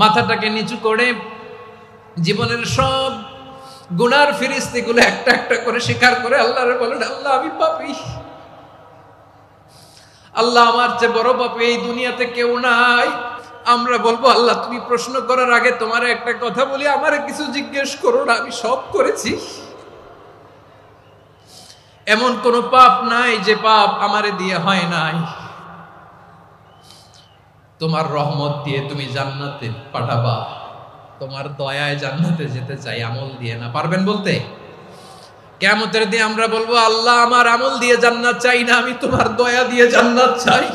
মাথাটাকে নিচু করে জীবনের সব গুনার ফিরিস্তিগুলো একটা একটা করে স্বীকার করে আল্লাহরে বলেন, আল্লাহ আমি পাপী, আল্লাহ আমার চেয়ে বড় পাপী এই দুনিয়াতে কেউ নাই। আমরা বলবো, আল্লাহ তুমি প্রশ্ন করার আগে তোমার একটা কথা বলি, আমারে কিছু জিজ্ঞেস করো না, আমি সব করেছি। এমন কোন পাপ নাই যে পাপ আমারে দিয়ে হয় নাই। তোমার রহমত দিয়ে তুমি জান্নাতে পাঠাবা, তোমার দয়ায় জান্নাতে যেতে চাই, আমল দিয়ে না। পারবেন বলতে? কিয়ামতের দিন আমরা বলবো, আল্লাহ আমার আমল দিয়ে জান্নাত চাই না, আমি তোমার দয়া দিয়ে জান্নাত চাই।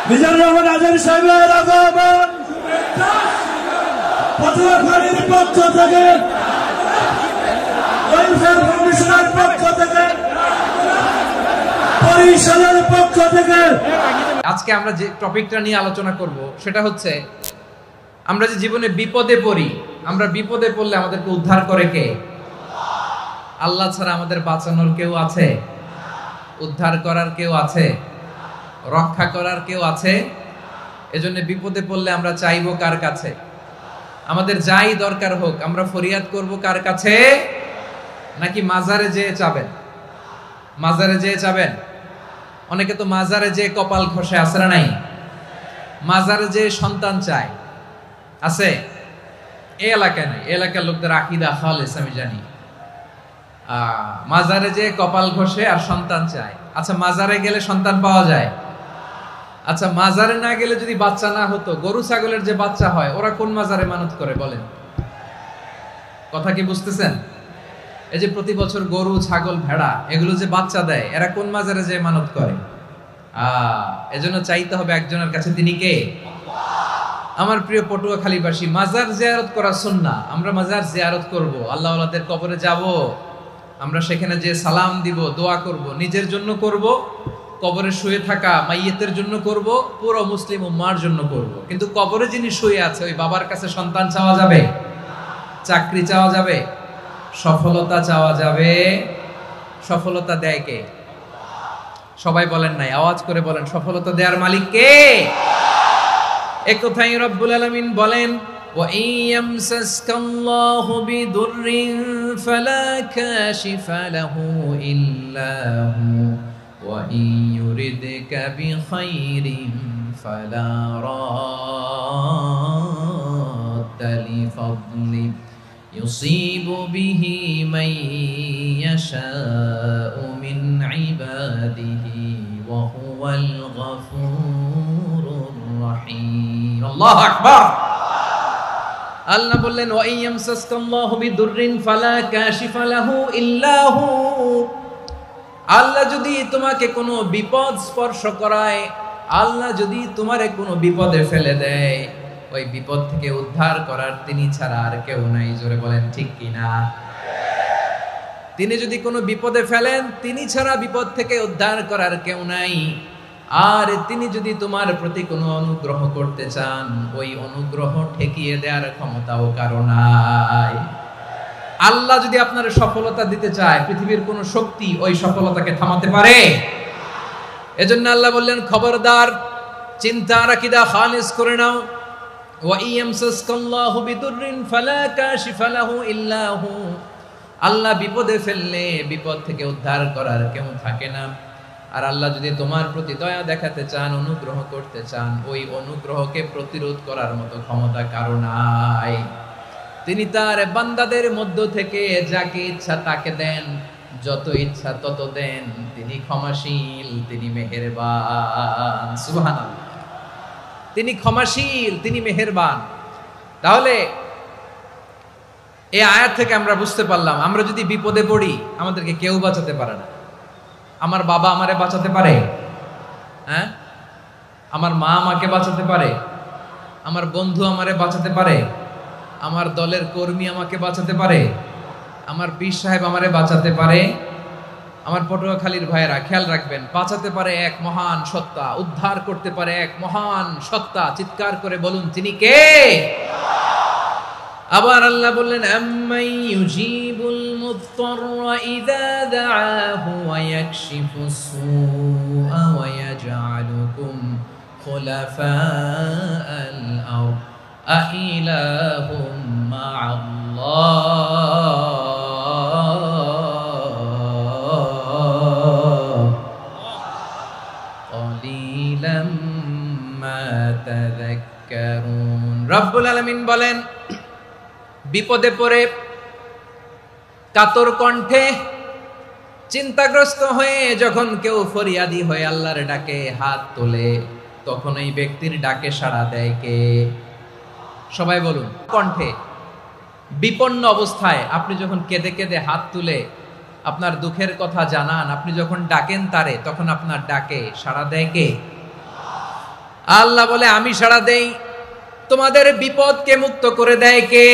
মিজানুর রহমান আজারি সাহেবের আগমন, পটুয়াখালীর পক্ষ থেকে, ওয়েলফেয়ার ফাউন্ডেশনের পক্ষ থেকে, পরিষদের পক্ষ থেকে। আজকে আমরা যে টপিকটা নিয়ে আলোচনা করব সেটা হচ্ছে, আমরা যে জীবনে বিপদে পড়ি, আমরা বিপদে পড়লে আমাদেরকে উদ্ধার করে কে? আল্লাহ ছাড়া আমাদের বাঁচানোর কেউ আছে? উদ্ধার করার কেউ আছে? রক্ষা করার কেউ আছে? এজন্য বিপদে পড়লে আমরা চাইবো কার কাছে? আমাদের যাই দরকার হোক আমরা ফরিয়াদ করব কার কাছে? নাকি মাজারে যেয়ে চাবেন? মাজারে যেয়ে চাবেন? অনেকে তো মাজারে যেয়ে কপাল ঘষে, আছে না নাই? মাজারে যেয়ে সন্তান চায়, আছে? এই এলাকায় নাই। এই এলাকার লোকদের আকীদা খালেস আমি জানি। মাজারে যে কপাল ঘষে আর সন্তান চায়। আচ্ছা, মাজারে গেলে সন্তান পাওয়া যায়? আচ্ছা, মাজারে না গেলে যদি বাচ্চা না হতো, গরু ছাগলের যে বাচ্চা হয় ওরা কোন মাজারে মানত করে বলেন? কথা কি বুঝতেছেন? এই যে প্রতি বছর গরু ছাগল ভেড়া এগুলো যে বাচ্চা দেয়, এরা কোন মাজারে যে মানত করে? এজন্য চাইতে হবে একজনের কাছে, তিনি কে? আমার প্রিয় পটুয়াখালীবাসী, মাজার জিয়ারত করা সুন্নাহ। আমরা মাজার জিয়ারত করব, আল্লাহ ওয়ালাদের কবরে যাব, আমরা সেখানে যে সালাম দিব, দোয়া করব, নিজের জন্য করব, কবরে শুয়ে থাকা মাইয়েতের জন্য করব, পুরো মুসলিম উম্মার জন্য করব। কিন্তু কবরে যিনি শুয়ে আছে ওই বাবার কাছে সন্তান চাওয়া যাবে? চাকরি চাওয়া যাবে? সফলতা চাওয়া যাবে? সফলতা দেয় কে? সবাই বলেন নাই, আওয়াজ করে বলেন, সফলতা দেওয়ার মালিক কে? এক কথাই রব্বুল আলামিন বলেন, ওয়া ইয়ামসাসকাল্লাহু বিদুররিন ফালা কাশিফা লাহু ইল্লা হু ওয়া ইয়ুরিদকা বিখাইরিন ফালা রাদ্দা লিফাদলি ইউসিবু বিহি মান ইয়াশাউ মিন ইবাদিহি ওয়া হুয়াল গফুরুর রহিম। আল্লাহু আকবার। আল্লাহ বললেন, ওয়া ইয়ামসাসকাল্লাহু বিদুররিন ফালা কাশিফা লাহু ইল্লা হু। আল্লাহ যদি তোমাকে কোনো বিপদ স্পর্শ করায়, আল্লাহ যদি তোমারে কোনো বিপদে ফেলে দেয়, ওই বিপদ থেকে উদ্ধার করার তিনি ছাড়া আর কেউ নাই। জোরে বলেন ঠিক কিনা? তিনি যদি কোনো বিপদে ফেলেন, তিনি ছাড়া বিপদ থেকে উদ্ধার করার কেউ নাই। আর তিনি যদি তোমার প্রতি কোনো অনুগ্রহ করতে চান, ওই অনুগ্রহ ঠেকিয়ে দেওয়ার ক্ষমতাও কারো নাই। আল্লাহ যদি আপনার সফলতা দিতে চায়, পৃথিবীর কোনো শক্তি ওই সফলতাকে থামাতে পারে? এজন্য আল্লাহ বললেন, খবরদার, চিন্তা আকীদা খালিস করে নাও। ওয়া ইয়ামসাসকাল্লাহু বিদুররিন ফালা কাশিফা লাহু ইল্লা হু। আল্লাহ বিপদে ফেললে বিপদ থেকে উদ্ধার করার কেউ থাকে না। আর আল্লাহ যদি তোমার প্রতি দয়া দেখাতে চান, অনুগ্রহ করতে চান, ওই অনুগ্রহকে প্রতিরোধ করার মতো ক্ষমতা কারো নাই। তিনি তার বান্দাদের মধ্য থেকে যাকে ইচ্ছা তাকে দেন, যত ইচ্ছা তত দেন। তিনি ক্ষমাশীল, তিনি মেহেরবান। সুবহানাল্লাহ। তিনি ক্ষমাশীল, তিনি মেহেরবান। তাহলে এই আয়াত থেকে আমরা বুঝতে পারলাম, আমরা যদি বিপদে পড়ি আমাদেরকে কেউ বাঁচাতে পারে না। আমার বাবা আমারে বাঁচাতে পারে? হ্যাঁ? আমার মা আমাকে বাঁচাতে পারে? আমার বন্ধু আমারে বাঁচাতে পারে? আমার দলের কর্মী আমাকে বাঁচাতে পারে? আমার পীর সাহেব আমারে বাঁচাতে পারে? আমার পটুয়াখালীর ভাইয়েরা খেয়াল রাখবেন, বাঁচাতে পারে এক মহান সত্তা, উদ্ধার করতে পারে এক মহান সত্তা। চিৎকার করে বলুন, তিনি কে? আবার আল্লাহ বললেন, আম্মাই ইউজিবুল মুত্তাররা ইযা দাআহু ওয়া ইয়াকশিফুস সুআ ওয়া ইয়াজআলুকুম খুলাফাআল আরদ আইলাহুম মা'আল্লাহ ক্বালিলাম মা তাযাক্কারুন। রব্বুল আলামিন বলেন, বিপদে পড়ে কাতর কণ্ঠে চিন্তাগ্রস্ত হয়ে যখন কেউ ফরিয়াদি হয়ে আল্লাহর ডাকে হাত তোলে, তখন এই ব্যক্তির ডাকে সাড়া দেয় কে? সবাই বলুন। কণ্ঠে বিপন্ন অবস্থায় আপনি যখন কেঁদে কেঁদে হাত তুলে আপনার দুঃখের কথা জানান, আপনি যখন ডাকেন তারে, তখন আপনার ডাকে সাড়া দেয় কে? আল্লাহ বলে, আমি সাড়া দেই। তোমাদের বিপদকে মুক্ত করে দেয় কে?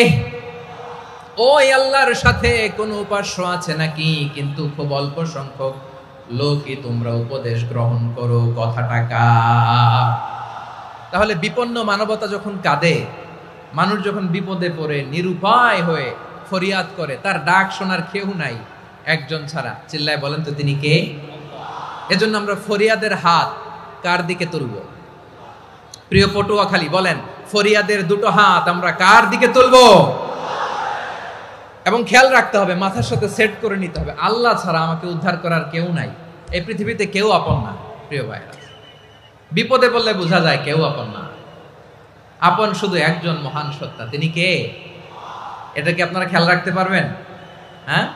ওই আল্লাহর সাথে কোন উপাস্য আছে নাকি? কিন্তু খুব অল্প সংখ্যক লোকই তোমরা উপদেশ গ্রহণ করো। কথাটা কার? তাহলে বিপন্ন মানবতা যখন কাঁদে, মানুষ যখন বিপদে পড়ে নিরুপায় হয়ে ফরিয়াদ করে, তার ডাক শোনার কেউ নাই একজন ছাড়া। চিল্লায় বলেন তো, তিনি কে? এজন্য আমরা ফরিয়াদের হাত কার দিকে তুলব? প্রিয় পটুয়াখালী বলেন, ফরিয়াদের দুটো হাত আমরা কার দিকে তুলব? এবং খেয়াল রাখতে হবে, মাথার সাথে সেট করে নিতে হবে, আল্লাহ ছাড়া আমাকে উদ্ধার করার কেউ নাই। এই পৃথিবীতে কেউ আপন না। প্রিয় ভাইরা, বিপদে পড়লে বোঝা যায় কেউ আপন না। আপন শুধু একজন মহান সত্তা, তিনি কে? এটা কি আপনারা খেয়াল রাখতে পারবেন? হ্যাঁ,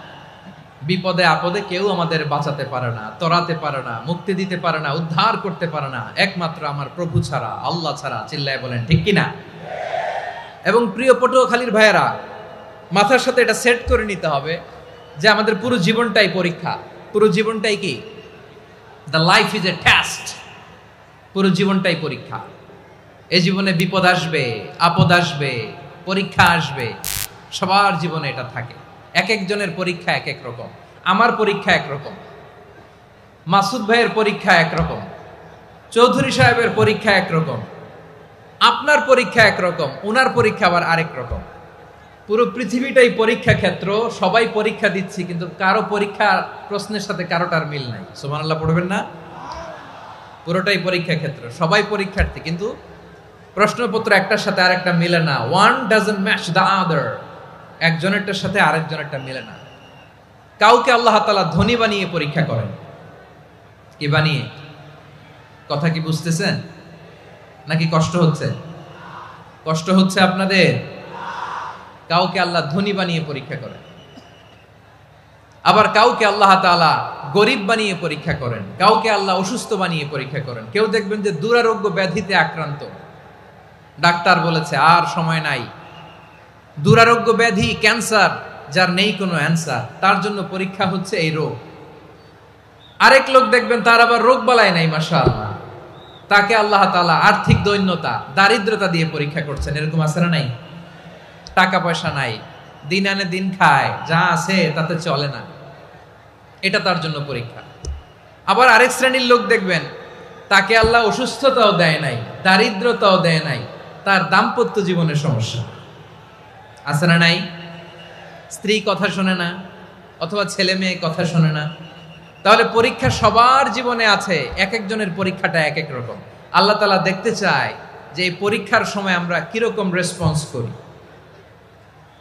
বিপদে আপদে কেউ আমাদের বাঁচাতে পারে না, তরাতে পারে না, মুক্তি দিতে পারে না, উদ্ধার করতে পারে না, একমাত্র আমার প্রভু ছাড়া, আল্লাহ ছাড়া। চিল্লায় বলেন ঠিক কিনা? এবং প্রিয় পটুয়াখালীর ভাইয়েরা, মাথার সাথে এটা সেট করে নিতে হবে যে আমাদের পুরো জীবনটাই পরীক্ষা। পুরো জীবনটাই কি? The life is a test. পুরো জীবনটাই পরীক্ষা। এই জীবনে বিপদ আসবে, আপদ আসবে, পরীক্ষা আসবে, সবার জীবনে এটা থাকে। এক একজনের পরীক্ষা এক এক রকম। আমার পরীক্ষা একরকম, মাসুদ ভাইয়ের পরীক্ষা একরকম, চৌধুরী সাহেবের পরীক্ষা একরকম, আপনার পরীক্ষা একরকম, উনার পরীক্ষা আবার আরেক রকম। পুরো পৃথিবীটাই পরীক্ষা ক্ষেত্র, সবাই পরীক্ষা দিচ্ছি, কিন্তু কারো পরীক্ষা প্রশ্নের সাথে কারোটার মিল নাই। সুবহানাল্লাহ পড়বেন না? পুরোটাই পরীক্ষা ক্ষেত্র, সবাই পরীক্ষার্থী, কিন্তু প্রশ্নপত্র একটার সাথে আরেকটা মিলে না। One doesn't match the other. একজনেরটার সাথে আরেকজনেরটা মিলে না। কাউকে আল্লাহ তাআলা ধনী বানিয়ে পরীক্ষা করেন। কি বানিয়ে? কথা কি বুঝতেছেন নাকি কষ্ট হচ্ছে? কষ্ট হচ্ছে আপনাদের? কাউকে আল্লাহ ধনী বানিয়ে পরীক্ষা করেন, আবার কাউকে আল্লাহ তাআলা গরিব বানিয়ে পরীক্ষা করেন, কাউকে আল্লাহ অসুস্থ বানিয়ে পরীক্ষা করেন। কেউ দেখবেন যে দুরারোগ্য ব্যাধিতে আক্রান্ত, ডাক্তার বলেছে আর সময় নাই, দুরারোগ্য ব্যাধি, ক্যান্সার, যার নেই কোনো অ্যান্সার, তার জন্য পরীক্ষা হচ্ছে এই রোগ। আরেক লোক দেখবেন তার আবার রোগ বালাই নাই, মাশাআল্লাহ, তাকে আল্লাহ তাআলা আর্থিক দৈন্যতা, দারিদ্রতা দিয়ে পরীক্ষা করছেন। এরকম আছে না নাই? টাকা পয়সা নাই, দিন আনে দিন খায়, যা আছে তাতে চলে না, এটা তার জন্য পরীক্ষা। আবার আরেক শ্রেণীর লোক দেখবেন তাকে আল্লাহ অসুস্থতাও দেয় নাই, দারিদ্রতাও দেয় নাই, তার দাম্পত্য জীবনের সমস্যা আছে না নাই? স্ত্রী কথা শোনে না, অথবা ছেলে মেয়ে কথা শোনে না। তাহলে পরীক্ষা সবার জীবনে আছে, এক একজনের পরীক্ষাটা এক এক রকম। আল্লাহ তাআলা দেখতে চায় যে এই পরীক্ষার সময় আমরা কিরকম রেসপন্স করি,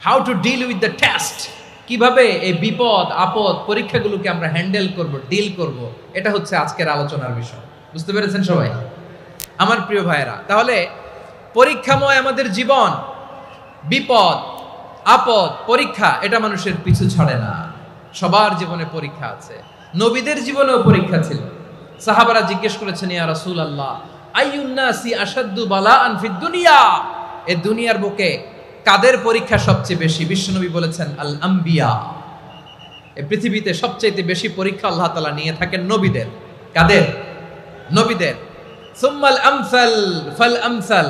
how to deal with the test, কিভাবে এই বিপদ আপদ পরীক্ষাগুলোকে আমরা হ্যান্ডেল করব, ডিল করব। এটা হচ্ছে আজকের আলোচনার বিষয়। বুঝতে পেরেছেন সবাই আমার প্রিয় ভাইয়েরা? তাহলে পরীক্ষাময় আমাদের জীবন, বিপদ আপদ পরীক্ষা, এটা মানুষের পিছু ছাড়ে না। সবার জীবনে পরীক্ষা আছে। নবীদের জীবনেও পরীক্ষা ছিল। সাহাবারা জিজ্ঞেস করেছেন, ইয়া রাসূলুল্লাহ, আইয়ুন নাসি আশাদ্দু বালাআন ফিদ দুনিয়া, এই দুনিয়ার বুকে কাদের পরীক্ষা সবচেয়ে বেশি? বিশ্বনবী বলেছেন, আল আম্বিয়া। এই পৃথিবীতে সবচেয়ে বেশি পরীক্ষা আল্লাহ তাআলা নিয়ে থাকেন নবীদের। কাদের? নবীদের। সুম্মাল আমসাল ফাল আমসাল,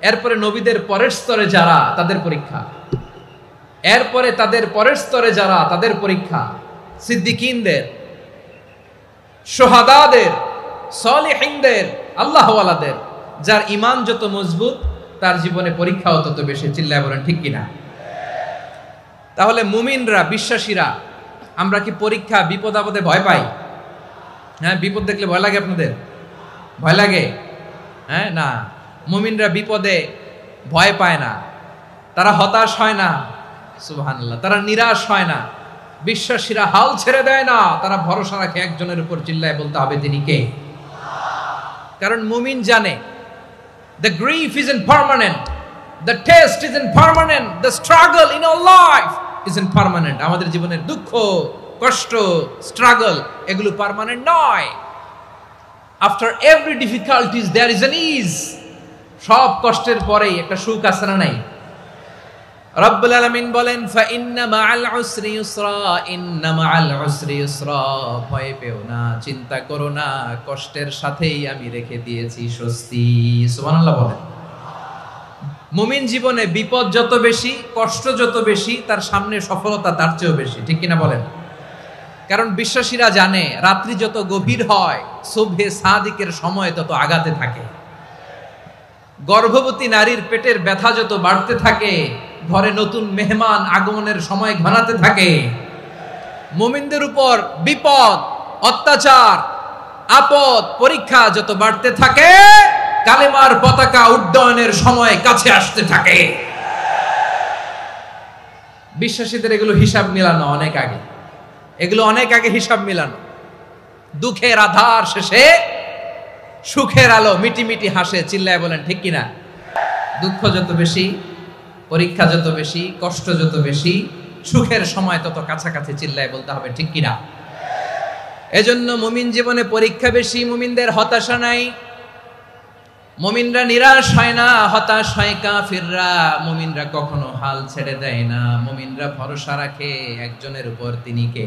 এরপরে নবীদের পরের স্তরে যারা, তাদের পরীক্ষা। এরপরে তাদের পরের স্তরে যারা, তাদের পরীক্ষা। সিদ্দিকিনদের, শুহাদাদের, সলিহিনদের, আল্লাহওয়ালাদের। যার ঈমান যত মজবুত, তার জীবনে পরীক্ষাও তত বেশি। চিল্লায় বলেন ঠিক কিনা? তাহলে মুমিনরা, বিশ্বাসীরা, আমরা কি পরীক্ষা বিপদ আপদে ভয় পাই? হ্যাঁ, বিপদ দেখলে ভয় লাগে আপনাদের? ভয় লাগে? হ্যাঁ, না, মুমিনরা বিপদে ভয় পায় না, তারা হতাশ হয় না, সুবহানাল্লাহ, তারা নিরাশ হয় না। বিশ্বাসীরা হাল ছেড়ে দেয় না, তারা ভরসা রাখে একজনের উপর। চিল্লায় বলতে হবে তিনি কে? কারণ মুমিন জানে the grief isn't permanent, the test isn't permanent, the struggle in our life isn't permanent. আমাদের জীবনের দুঃখ, কষ্ট, স্ট্রাগল, এগুলো পার্মানেন্ট নয়। After every difficulties there is an ease. সব কষ্টের পরেই একটা সুখ আছে না নাই? রব্বুল আলামিন বলেন, ফা ইন্না মাআল উসরি ইউসরা, ইন্না মাআল উসরি ইউসরা, ভয় পেও না, চিন্তা করো না, কষ্টের সাথেই আমি রেখে দিয়েছি স্বস্তি। সুবহানাল্লাহ বলেন। মুমিন জীবনে বিপদ যত বেশি, কষ্ট যত বেশি, তার সামনে সফলতা তার চেয়েও বেশি। ঠিক কিনা বলেন? কারণ বিশ্বাসীরা জানে রাত্রি যত গভীর হয়, সুবহে সাদিকের সময় তত আগাতে থাকে। গর্ভবতী নারীর পেটের ব্যথা যত বাড়তে থাকে, ঘরে নতুন মেহমান আগমনের সময় ঘনাতে থাকে। মুমিনদের উপর বিপদ, অত্যাচার, আপদ, পরীক্ষা যত বাড়তে থাকে, কালেমার পতাকা উড্ডয়নের সময় কাছে আসতে থাকে। বিশ্বাসীদের এগুলো হিসাব মিলানো অনেক আগে, এগুলো অনেক আগে হিসাব মিলানো। দুঃখের আধার শেষে সুখের আলো মিটি মিটি হাসে। চিল্লায় বলেন ঠিক কিনা? দুঃখ যত বেশি, পরীক্ষা যত বেশি, কষ্ট যত বেশি, সুখের সময় তত কাছাকাছি চিল্লায় বলতে হবে, ঠিক কিনা? এজন্য মুমিন জীবনে পরীক্ষা বেশি, মুমিনদের হতাশা নাই, মুমিনরা নিরাশ হয় না, হতাশ হয় কাফিররা। মুমিনরা কখনো হাল ছেড়ে দেয় না, মুমিনরা ভরসা রাখে একজনের উপর, তিনি কে?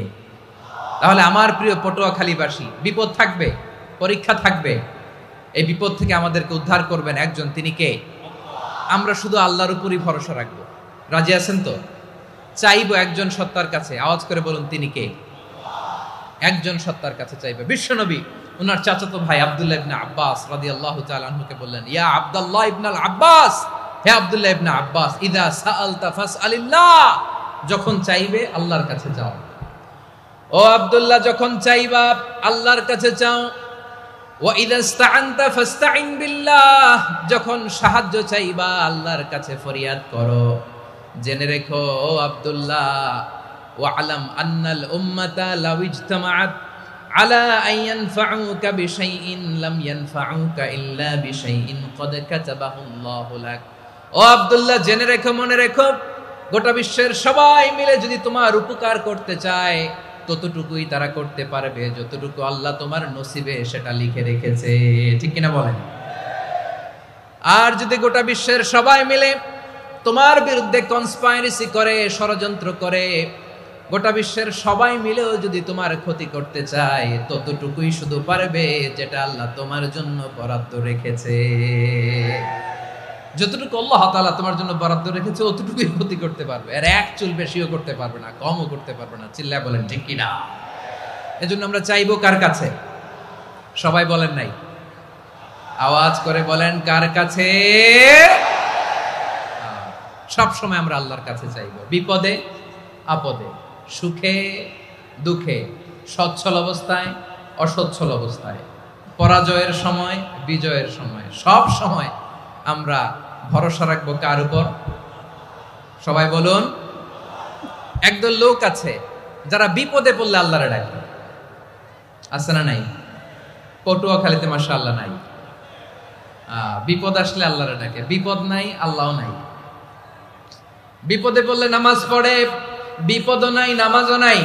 তাহলে আমার প্রিয় পটুয়াখালীবাসী, বিপদ থাকবে, পরীক্ষা থাকবে, এই বিপদ থেকে আমাদেরকে উদ্ধার করবেন একজন, তিনি কে? আমরা শুধু আল্লাহর উপরই ভরসা রাখবো। রাজি আছেন তো? চাইবো একজন সত্তার কাছে, আওয়াজ করে বলুন, তিনি কে? একজন সত্তার কাছে চাইবে। বিশ্বনবী ওনার চাচাতো ভাই আব্দুল্লাহ ইবনে আব্বাস রাদিয়াল্লাহু তাআলা আনহুকে বললেন, ইয়া আব্দুল্লাহ ইবনে আব্বাস, হে আব্দুল্লাহ ইবনে আব্বাস, ইদা সাআলতা ফাসআলিল্লাহ, যখন চাইবে আল্লাহর কাছে যাও। ও আব্দুল্লাহ, যখন চাইবা আল্লাহর কাছে চাও। ওয়া ইদা ইসতাআনতা ফাসতাইন বিল্লাহ, যখন সাহায্য চাইবা আল্লাহর কাছে ফরিয়াদ করো। জেনে রেখো ও আব্দুল্লাহ, ওয়া'লাম আন্নাল উম্মাতা লাউ ইজতামাআত আলা আন ইয়ানফাউকা বিশাইইন লাম ইয়ানফাউকা ইল্লা বিশাইইন ক্বাদ কাতাবাহু আল্লাহু লাক। ও আব্দুল্লাহ, জেনে রেখো, মনে রেখো, গোটা বিশ্বের সবাই মিলে যদি তোমার উপকার করতে চায় ততটুকুই তারা করতে পারবে যতটুকু আল্লাহ তোমার নসিবে সেটা লিখে রেখেছে, ঠিক কিনা বলেন? আর যদি গোটা বিশ্বের সবাই মিলে তোমার বিরুদ্ধে কনস্পাইরেসি করে, ষড়যন্ত্র করে, গোটা বিশ্বের সবাই মিলেও যদি তোমার ক্ষতি করতে চায় ততটুকুই শুধু পারবে যেটা আল্লাহ তোমার জন্য বরাদ্দ রেখেছে। যতটুকু আল্লাহ তাআলা তোমার জন্য বরাদ্দ রেখেছে অতটুকুই ক্ষতি করতে পারবে, আর এক চুল বেশিও করতে পারবে না, কমও করতে পারবে না। চিল্লায় বলেন, ঠিক কিনা? এজন্য আমরা চাইবো কার কাছে? সবাই বলেন নাই, আওয়াজ করে বলেন, কার কাছে? সব সময় আমরা আল্লাহর কাছে চাইবো, বিপদে আপদে, সুখে দুঃখে, সচ্ছল অবস্থায় অসচ্ছল অবস্থায়, পরাজয়ের সময় বিজয়ের সময়, সব সময় আমরা ভরসা রাখবো কার উপর? সবাই বলুন। একদল লোক আছে যারা বিপদে পড়লে আল্লাহরে ডাকে, আছে না নাই? পটুয়াখালীতে মাশাআল্লাহ নাই। বিপদ আসলে আল্লাহরে ডাকে, বিপদ নাই আল্লাহও নাই। বিপদে পড়লে নামাজ পড়ে, বিপদও নাই নামাজও নাই।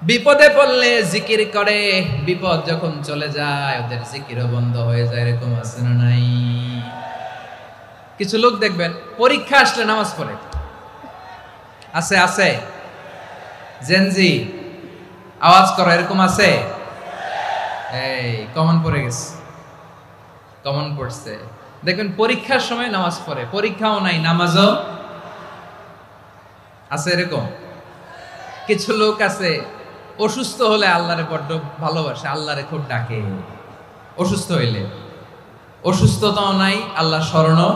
বিপদে পড়লে জিকির করে, বিপদ যখন চলে যায় ওদের জিকিরও বন্ধ হয়ে যায়। এরকম আছে না নাই? কিছু লোক দেখবেন পরীক্ষা আসলে নামাজ পড়ে, আছে আছে? জেনজি আওয়াজ করো, এরকম আছে? এই কমন পড়ে গেছে, কমন পড়ছে। দেখবেন পরীক্ষার সময় নামাজ পড়ে, পরীক্ষাও নাই নামাজও আছে। এরকম কিছু লোক আছে অসুস্থ হলে আল্লাহরে বড্ড ভালোবাসে, আল্লাহরে খুব ডাকে। অসুস্থ হইলে অসুস্থতাও নাই, আল্লাহ স্মরণও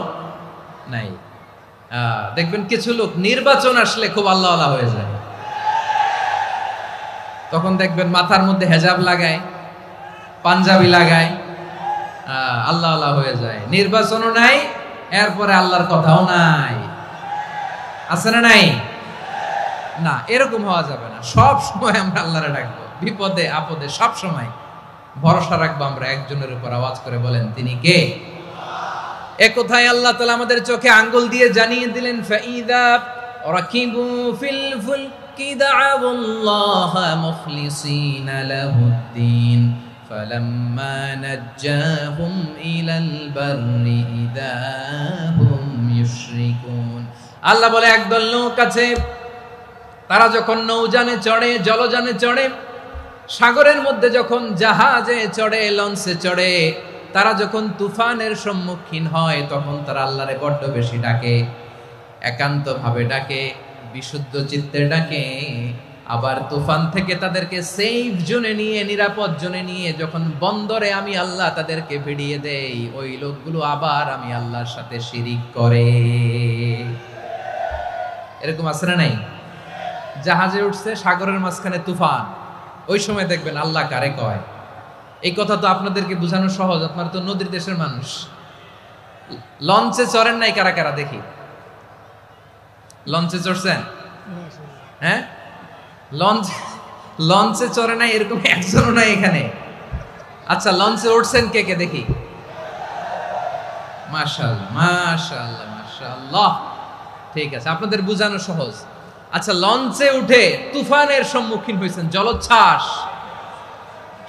নাই। দেখবেন কিছু লোক নির্বাচন আসলে খুব আল্লাহওয়ালা হয়ে যায়, তখন দেখবেন মাথার মধ্যে হেজাব লাগায়, পাঞ্জাবি লাগায়, আল্লাহওয়ালা হয়ে যায়। নির্বাচনও নাই, এরপরে আল্লাহর কথাও নাই। আছে না নাই? না, এরকম হওয়া যাবে না। সব সময় আমরা আল্লাহরে ডাকবো, বিপদে আপদে সব সময় ভরসা রাখবো আমরা একজনের উপর। আওয়াজ করে বলেন, তিনি কে? এ কথায় আল্লাহ তাআলা আমাদের চোখে আঙ্গুল দিয়ে জানিয়ে দিলেন, ফাইদা রাকিবু ফিল ফুলকি দা'আবুল্লাহা মুখলিসিনা লাহুদ্দিন ফালাম্মা নাজ্জাহুম ইলাল বাররি ইযা হুম ইউশরিকুন। আল্লাহ বলে, একদল লোক আছে তারা যখন নৌযানে চড়ে, জলযানে চড়ে, সাগরের মধ্যে যখন জাহাজে চড়ে, লঞ্চে চড়ে, তারা যখন তুফানের সম্মুখীন হয় তখন তারা আল্লাহরে বড্ড বেশি ডাকে, একান্ত ভাবে ডাকে, বিশুদ্ধ চিত্তে ডাকে। আবার তুফান থেকে তাদেরকে সেফ জোনে নিয়ে, নিরাপদ জোনে নিয়ে যখন বন্দরে আমি আল্লাহ তাদেরকে ভিড়িয়ে দেই, ওই লোকগুলো আবার আমি আল্লাহর সাথে শিরিক করে। এরকম আছে না নাই? জাহাজে উঠছে, সাগরের মাঝখানে তুফান, ওই সময় দেখবেন আল্লাহ কারে কয়। এই কথা তো আপনাদেরকে বোঝানো সহজ, আপনারা তো নদীর দেশের মানুষ। লঞ্চে চড়েন নাই কারা কারা? দেখি, লঞ্চে চড়ছেন? হ্যাঁ, লঞ্চে চড়ে নাই এরকম একজনও নাই এখানে। আচ্ছা, লঞ্চে উঠছেন কে কে? দেখি, মাশাআল্লাহ মাশাআল্লাহ মাশাআল্লাহ। ঠিক আছে, আপনাদের বোঝানো সহজ। আচ্ছা, লঞ্চে উঠে তুফানের সম্মুখীন হয়েছেন, জলোচ্ছ্বাস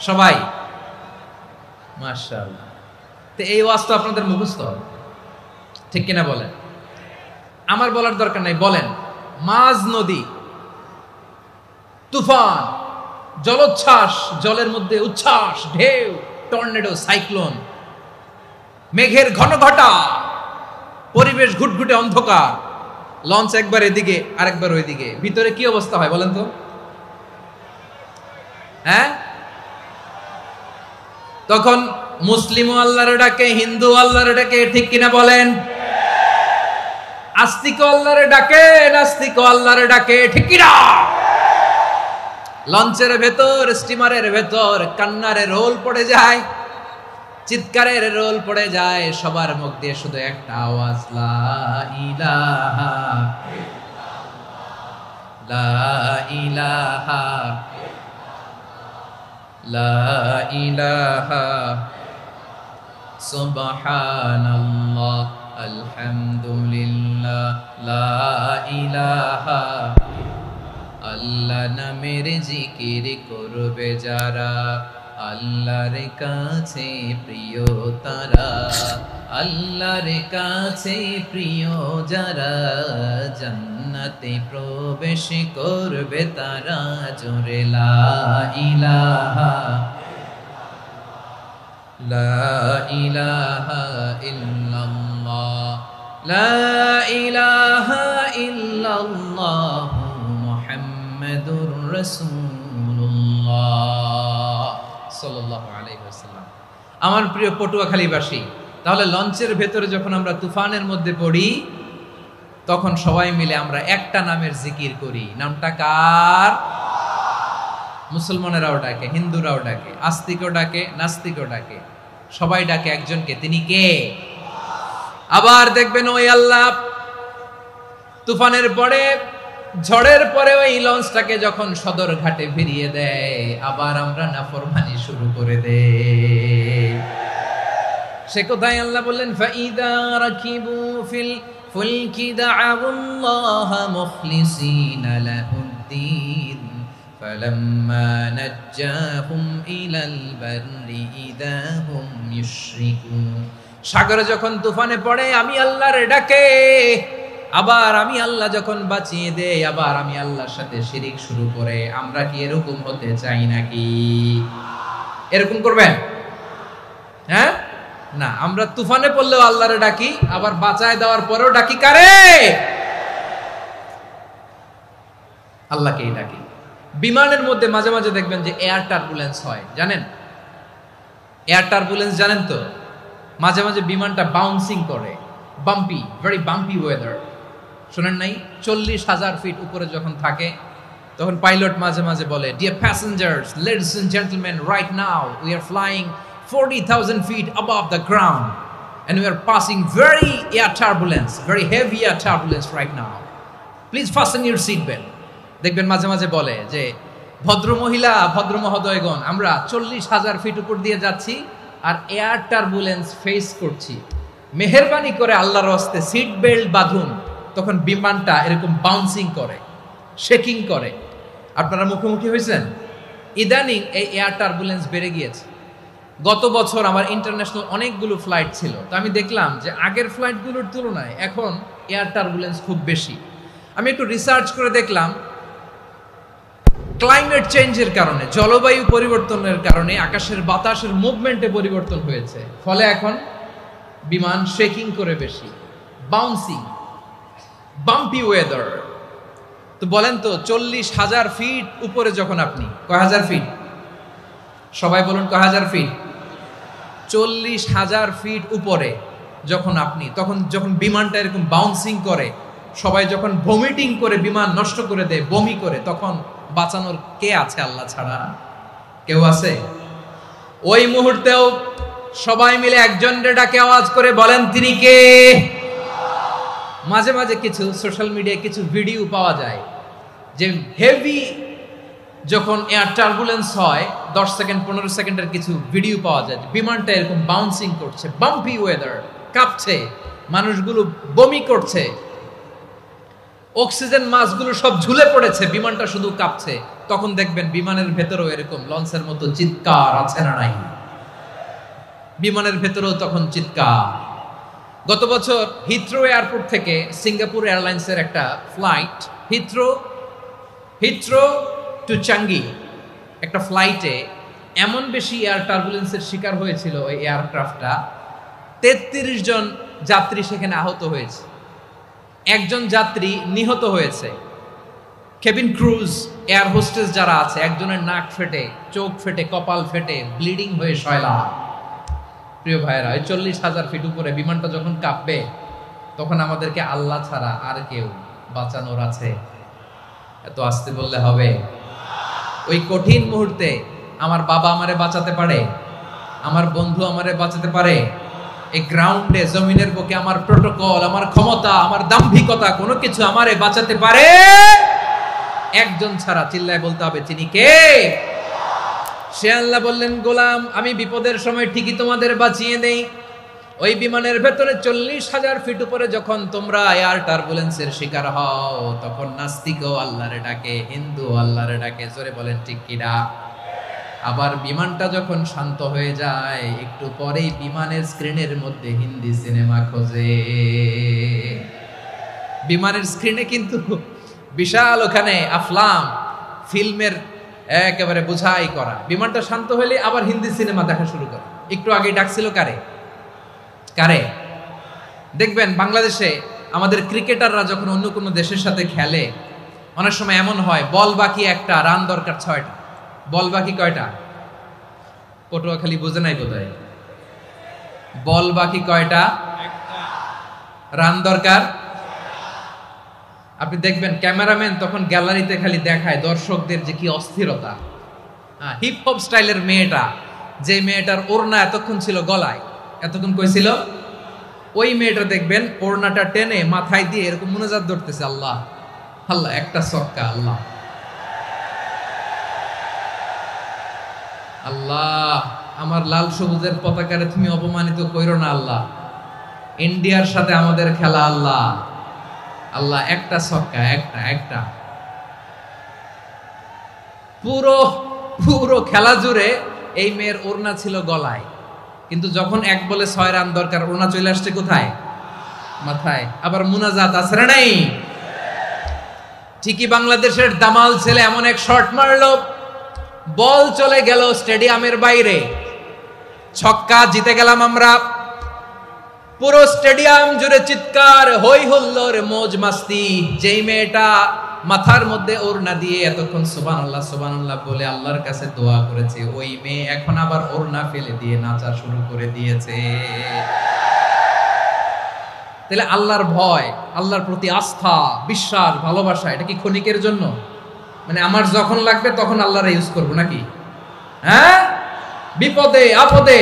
সবাই, মাশাআল্লাহ। তো এই ওয়াজ তো আপনাদের মুখস্থ, ঠিক কিনা বলেন? আমার বলার দরকার নাই, বলেন। মাঝ নদী, তুফান, জলোচ্ছ্বাস, জলের মধ্যে উচ্ছ্বাস, ঢেউ, টর্নেডো, সাইক্লোন, মেঘের ঘনঘটা, পরিবেশ ঘুটঘুটে অন্ধকার, লঞ্চ একবার এদিকে আরেকবার ওইদিকে, ভিতরে কি অবস্থা হয় বলেন তো? হ্যাঁ, তখন মুসলিম আল্লাহর ডাকে, হিন্দু আল্লাহর ডাকে, ঠিক কিনা বলেন? আস্তিক আল্লাহর ডাকে, নাস্তিক আল্লাহর ডাকে, ঠিক কিনা? লঞ্চের ভেতর, স্টিমারের ভেতর কান্নারে রোল পড়ে যায়, চিৎকারের রোল পড়ে যায়, সবার মুখ দিয়ে শুধু একটা আওয়াজ, লা ইলাহা লা ইলাহা লা ইলাহা সুবহানাল্লাহ আলহামদুলিল্লাহ লা ইলাহা। আল্লাহ নামের জিকির করবে যারা, আল্লাহর কাছে প্রিয় তারা, আল্লাহর কাছে প্রিয় যারা, জান্নাতে প্রবেশ করবে তারা, জোরে লা ইলাহা লা ইলাহা ইল্লাল্লাহ লা ইলাহা ইল্লাল্লাহ মুহাম্মাদুর রাসূলুল্লাহ সাল্লাল্লাহু আলাইহি ওয়াসাল্লাম। আমার প্রিয় পটুয়াখালীবাসী, তাহলে লঞ্চের ভেতরে যখন আমরা তুফানের মধ্যে পড়ি, তখন সবাই মিলে আমরা একটা নামের জিকির করি। নামটা কার? মুসলমানেরাও ডাকে, হিন্দুরাও ডাকে, আস্তিকও ডাকে, নাস্তিকও ডাকে, সবাই ডাকে একজনকে, তিনি কে? আবার দেখবেন ওই আল্লাহ তুফানের পরে, ঝড়ের পরে ওই লঞ্চটাকে যখন সদর ঘাটে ফিরিয়ে দেয়, আবার আমরা নাফরমানি শুরু করে দেই। সে কোথায় আল্লাহ বললেন, ফাইদা রাকিবু ফিল ফুলকি দা'আউল্লাহ মুখলিসিনা লাহুদ্দিন ফালাম্মা নাজ্জাহুম ইলাল বাররি ইযা হুম ইউশরিকুন। সাগরে যখন তুফানে পড়ে আমি আল্লাহর ডাকে, আবার আমি আল্লাহ যখন বাঁচিয়ে দেই, আবার আমি আল্লাহর সাথে শিরিক শুরু করে, আমরা কি এরকম হতে চাই নাকি? এরকম করবেন? হ্যাঁ না, আমরা তুফানে পড়লেও আল্লাহরে ডাকি, আবার বাঁচায় দেওয়ার পরেও ডাকি কারে? আল্লাহকেই ডাকি। বিমানের মধ্যে মাঝে মাঝে দেখবেন যে এয়ার টার্বুলেন্স হয়, জানেন? এয়ার টার্বুলেন্স জানেন তো? মাঝে মাঝে বিমানটা বাউন্সিং করে, বাম্পি, ভেরি বাম্পি ওয়েদার। শোনেন নাই? 40,000 ফিট উপরে যখন থাকে, তখন পাইলট মাঝে মাঝে বলে, dear passengers, ladies and gentleman, right now we are flying 40,000 feet above the ground and we are passing very air turbulence, very heavy air turbulence right now. Please fasten your seat belt. দেখবেন মাঝে মাঝে বলে যে, ভদ্র মহিলা, ভদ্র মহোদয়গণ, আমরা 40,000 ফিট উপর দিয়ে যাচ্ছি আর এয়ার টার্বুলেন্স ফেস করছি, মেহেরবানি করে আল্লাহর হস্তে সিট বেল্ট বাঁধুন। তখন বিমানটা এরকম বাউন্সিং করে, শেকিং করে। আপনারা মুখোমুখি হয়েছেন? ইদানিং এই এয়ার টার্বুলেন্স বেড়ে গিয়েছে। গত বছর আমার ইন্টারন্যাশনাল অনেকগুলো ফ্লাইট ছিল, তো আমি দেখলাম যে আগের ফ্লাইটগুলোর তুলনায় এখন এয়ার টার্বুলেন্স খুব বেশি। আমি একটু রিসার্চ করে দেখলাম, ক্লাইমেট চেঞ্জের কারণে, জলবায়ু পরিবর্তনের কারণে আকাশের বাতাসের মুভমেন্টে পরিবর্তন হয়েছে, ফলে এখন বিমান শেকিং করে বেশি, বাউন্সিং, বাম্পি ওয়েদার। তো বলেন তো, 40,000 ফিট উপরে যখন আপনি, কয় হাজার ফিট? সবাই বলুন, কয় হাজার ফিট? 40,000 ফিট উপরে যখন আপনি, তখন যখন বিমানটা এরকম বাউন্সিং করে, সবাই যখন ভমিটিং করে বিমান নষ্ট করে দেয়, বমি করে, তখন বাঁচানোর কে আছে আল্লাহ ছাড়া? কেউ আছে? ওই মুহূর্তেও সবাই মিলে একজনের ডাকে আওয়াজ করে বলেন, তিনি কে? মাঝে মাঝে কিছু সোশ্যাল মিডিয়ায় কিছু ভিডিও পাওয়া যায় যে হেভি যখন এয়ার টার্বুলেন্স হয়, 10 সেকেন্ড 15 সেকেন্ডের কিছু ভিডিও পাওয়া যায়, বিমানটা এরকম বাউন্সিং করছে, বাম্পি ওয়েদার, কাঁপছে, মানুষগুলো বমি করছে, অক্সিজেন মাস্কগুলো সব ঝুলে পড়েছে, বিমানটা শুধু কাঁপছে। তখন দেখবেন বিমানের ভেতরেও এরকম লঞ্চের মতো চিৎকার আছে না নাই? বিমানের ভেতরেও তখন চিৎকার। গত বছর হিথ্রো এয়ারপোর্ট থেকে সিঙ্গাপুর এয়ারলাইন্সের একটা ফ্লাইট হিথ্রো টু চাঙ্গি একটা ফ্লাইটে এমন বেশি এয়ার টার্বুলেন্সের শিকার হয়েছিল ওই এয়ারক্রাফটটা, 33 জন যাত্রী সেখানে আহত হয়েছে, একজন যাত্রী নিহত হয়েছে। কেবিন ক্রুজ, এয়ার হোস্টেস যারা আছে, একজনের নাক ফেটে, চোখ ফেটে, কপাল ফেটে, ব্লিডিং হয়ে শয়লা। প্রিয় ভাইয়েরা, 40,000 ফিট উপরে বিমানটা যখন কাঁপবে, তখন আমাদেরকে আল্লাহ ছাড়া আর কেউ বাঁচানোর আছে? এত আস্তে বললে হবে? ওই কঠিন মুহূর্তে আমার বাবা আমারে বাঁচাতে পারে, আমার বন্ধু আমারে বাঁচাতে পারে। এই গ্রাউন্ডে, জমিনের বুকে আমার প্রোটোকল, আমার ক্ষমতা, আমার দাম্ভিকতা কোনো কিছু আমারে বাঁচাতে পারে? একজন ছাড়া, চিল্লায় বলতে হবে, তিনি কে? সে আল্লাহ বললেন, গোলাম আমি বিপদের সময় ঠিকই তোমাদের বাঁচিয়ে দেই। ওই বিমানের ভেতরে 40,000 ফিট উপরে যখন তোমরা এয়ার টার্বুলেন্সের শিকার হও, তখন নাস্তিকও আল্লাহরে ডাকে, হিন্দু আল্লাহরে ডাকে। জোরে বলেন ঠিক কিনা? আবার বিমানটা যখন শান্ত হয়ে যায়, একটু পরেই বিমানের স্ক্রিনের মধ্যে হিন্দি সিনেমা খোঁজে। বিমানের স্ক্রিনে কিন্তু বিশাল ওখানে আফলাম ফিল্মের একেবারে বোঝাই করা। বিমানটা শান্ত হলে আবার হিন্দি সিনেমা দেখা শুরু করে। একটু আগে ডাকছিল কারে? দেখবেন বাংলাদেশে আমাদের ক্রিকেটাররা যখন অন্য কোনো দেশের সাথে খেলে, অনেক সময় এমন হয়, বল বাকি একটা, রান দরকার 6টা। বল বাকি কয়টা? পটুয়াখালী বুঝে নাই বোধহয়। বল বাকি কয়টা? রান দরকার। আপনি দেখবেন ক্যামেরাম্যান তখন গ্যালারিতে খালি দেখায় দর্শকদের যে কি অস্থিরতা। হিপ হপ স্টাইলের মেয়েটা, যে মেয়েটার ওড়না এতক্ষণ ছিল গলায়, এতক্ষণ কই ছিল, ওই মেয়েটা দেখবেন ওড়নাটা টেনে মাথায় দিয়ে এরকম মুনাজাত ধরতেছে, আল্লাহ আল্লাহ, একটা ছক্কা, আল্লাহ আল্লাহ, আমার লাল সবুজের পতাকারে তুমি অপমানিত কইরো না আল্লাহ, ইন্ডিয়ার সাথে আমাদের খেলা, আল্লাহ আল্লাহ, একটা ছক্কা, একটা। পুরো খেলা জুড়ে এই মেয়ের ওড়না ছিল গলায়, কিন্তু যখন 1 বলে 6 রান দরকার, ওড়না চলে আসছে কোথায়? মাথায়। আবার মুনাজাত আছে না নাই? ঠিকই বাংলাদেশের দামাল ছেলে এমন এক শট মারলো, বল চলে গেল স্টেডিয়ামের বাইরে, ছক্কা, জিতে গেলাম আমরা। পুরো স্টেডিয়াম জুড়ে চিৎকার, হই হুল্লোড়, মৌজ মাস্তি। যেই মেয়েটা মাথার মধ্যে ওড়না দিয়ে এতক্ষণ সুবহানাল্লাহ সুবহানাল্লাহ বলে আল্লাহর কাছে দোয়া করেছে, ওই মেয়ে এখন আবার ওড়না ফেলে দিয়ে নাচা শুরু করে দিয়েছে। তাহলে আল্লাহর ভয়, আল্লাহর প্রতি আস্থা, বিশ্বাস, ভালোবাসা, এটা কি ক্ষণিকের জন্য? মানে আমার যখন লাগবে তখন আল্লাহর ইউজ করবো নাকি? হ্যাঁ, বিপদে আপদে,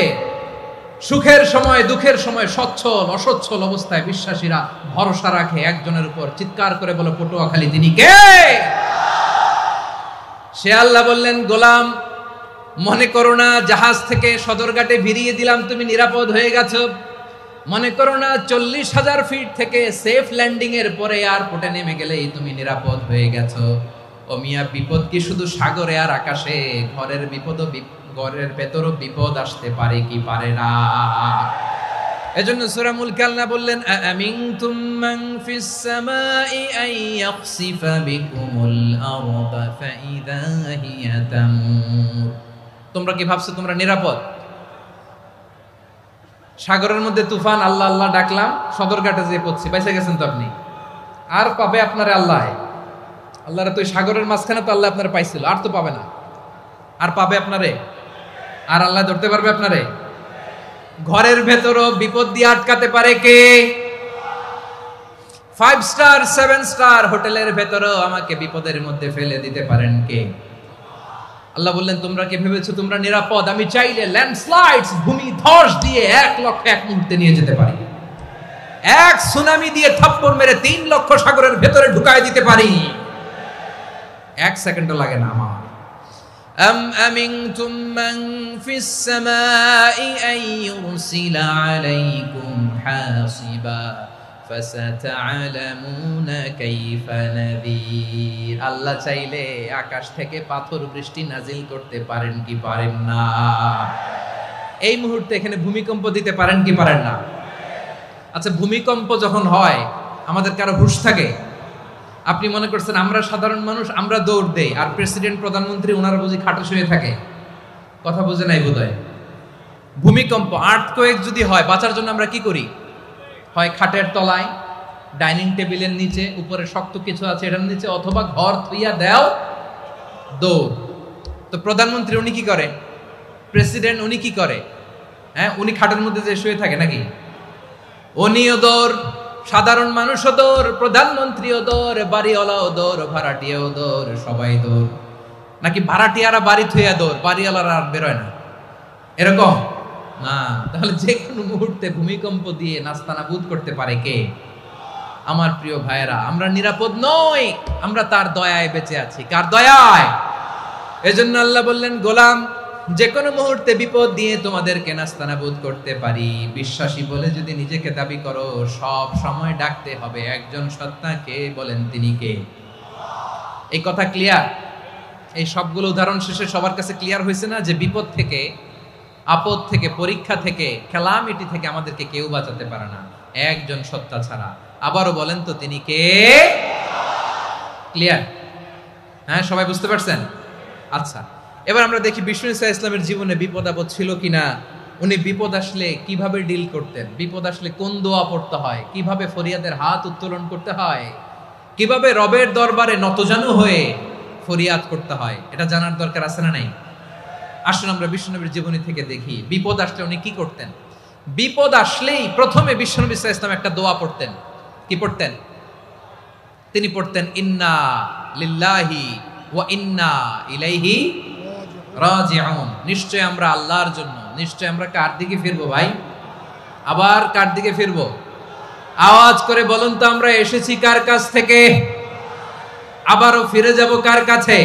সুখের সময় দুঃখের সময়, সচ্ছল অসচ্ছল অবস্থায় বিশ্বাসীরা ভরসা রাখে একজনের উপর। চিৎকার করে বলো, পটুয়াখালী তিনি কে? সে আল্লাহ বললেন, গোলাম মনে করো না জাহাজ থেকে সদরঘাটে ভিড়িয়ে দিলাম, তুমি নিরাপদ হয়ে গেছো। মনে করো না 40,000 ফিট থেকে সেফ ল্যান্ডিং এর পরে এয়ারপোর্টে নেমে গেলেই তুমি নিরাপদ হয়ে গেছো। ও মিয়া, বিপদ কি শুধু সাগরে আর আকাশে? ঘরের ভেতরও বিপদ আসতে পারে কি পারে না? এজন্য সূরা মুলক আল্লাহ বললেন, আমিনতুম মান ফিস সামাই আন ইয়াখসিফা বিকুমুল আরদা ফাইদা হিয়া তামুর। তোমরা কি ভাবছো তোমরা নিরাপদ? সাগরের মধ্যে তুফান, আল্লাহ আল্লাহ ডাকলাম, সদরঘাটে যেয়ে পড়ছি, বাইসে গেছেন তো আপনি। আর পাবে আপনারে আল্লাহ? আল্লাহরে তো সাগরের মাঝখানে তো আল্লাহ আপনারে পাইছিল, আর তো পাবে না। আর পাবে আপনারে? আর আল্লাহ ধরতে পারবে আপনারে? ঘরের ভেতরও বিপদ দিয়ে আটকাতে পারে কে? 5 স্টার 7 স্টার হোটেলের ভেতরও আমাকে বিপদের মধ্যে ফেলে দিতে পারেন কে? আল্লাহ বললেন, তোমরা কি ভেবেছো তোমরা নিরাপদ? আমি চাইলে ল্যান্ডস্লাইডস, ভূমি ধস দিয়ে 1 লক্ষ 1 মুহূর্তে নিয়ে যেতে পারি। এক সুনামি দিয়ে থাপ্পড় মেরে 3 লক্ষ সাগরের ভেতরে ঢুকায় দিতে পারি। 1 সেকেন্ডও লাগে না আমার। أم أمنتم من في السماء أن يرسل عليكم حاصبا فستعلمون كيف نذير আল্লাহ চাইলে আকাশ থেকে পাথর বৃষ্টি নাজিল করতে পারেন কি পারেন না? এই মুহূর্তে এখানে ভূমিকম্প দিতে পারেন কি পারেন না? আচ্ছা, ভূমিকম্প যখন হয় আমাদের কারো হুঁশ থাকে? আপনি মনে করছেন আমরা সাধারণ মানুষ, আমরা দৌড় দেই, আর প্রেসিডেন্ট প্রধানমন্ত্রী ওনারা বুঝি খাটে শুয়ে থাকে? কথা বুঝে নাই বোধহয়। ভূমিকম্প, আর্থকোয়েক যদি হয়, বাঁচার জন্য আমরা কি করি? হয় খাটের তলায়, ডাইনিং টেবিলের নিচে, উপরে শক্ত কিছু আছে এটার নিচে, অথবা ঘর থুইয়া দেও দৌড়। তো প্রধানমন্ত্রী উনি কি করে? প্রেসিডেন্ট উনি কি করে? হ্যাঁ, উনি খাটের মধ্যে যে শুয়ে থাকে নাকি? উনিও দৌড়, সাধারণ মানুষও দৌড়, প্রধানমন্ত্রীও দৌড়, বাড়িওয়ালাও দৌড়, ভাড়াটিয়াও দৌড়, সবাই দৌড়। নাকি ভাড়াটিয়ারা বাড়ি থুইয়া দৌড়, বাড়িওয়ালারা আর বেরোয় না? এরকম না। তাহলে যে কোনো মুহূর্তে ভূমিকম্প দিয়ে নাস্তানাবুদ করতে পারে কে? আমার প্রিয় ভাইয়েরা, আমরা নিরাপদ নই, আমরা তার দয়ায় বেঁচে আছি। কার দয়ায়? এজন্য আল্লাহ বললেন, গোলাম, যে কোনো মুহূর্তে বিপদ দিয়ে তোমাদেরকে নাস্তানাবুদ করতে পারি। বিশ্বাসী বলে যদি নিজেকে দাবি করো, সব সময় ডাকতে হবে একজন সত্তাকে। বলেন তিনি কে? এই কথা ক্লিয়ার? এই সবগুলো উদাহরণ শেষে সবার কাছে ক্লিয়ার হয়েছে না যে বিপদ থেকে, আপদ থেকে, পরীক্ষা থেকে, ক্যালামিটি থেকে আমাদেরকে কেউ বাঁচাতে পারে না একজন সত্তা ছাড়া। আবারও বলেন তো তিনি কে? ক্লিয়ার? হ্যাঁ, সবাই বুঝতে পারছেন? আচ্ছা, এবার আমরা দেখি বিষ্ণু ইসা ইসলামের জীবনে বিপদ আপদ ছিল কিনা। উনি বিপদ আসলে কিভাবে ডিল করতেন, বিপদ আসলে কোন দোয়া পড়তে হয়, কিভাবে ফরিয়াদের হাত উত্তোলন করতে হয়, কিভাবে রবের দরবারে নতজানু হয়ে ফরিয়াদ করতে হয়, এটা জানার দরকার আছে না নাই? আসুন আমরা বিশ্বনবীর জীবনী থেকে দেখি বিপদ আসলে উনি কি করতেন। বিপদ আসলেই প্রথমে বিশ্বনবী সাল্লাল্লাহু আলাইহি ওয়াসাল্লাম একটা দোয়া পড়তেন। কি পড়তেন? তিনি পড়তেন, ইন্না লিল্লাহি ওয়া ইন্না ইলাইহি রাজিউন। নিশ্চয় আমরা আল্লাহর জন্য, নিশ্চয় আমরা কার দিকে ফিরবো ভাই? আবার কার দিকে ফিরবো? আওয়াজ করে বলুন তো, আমরা এসেছি কার কাছ থেকে, আবারও ফিরে যাব কার কাছে?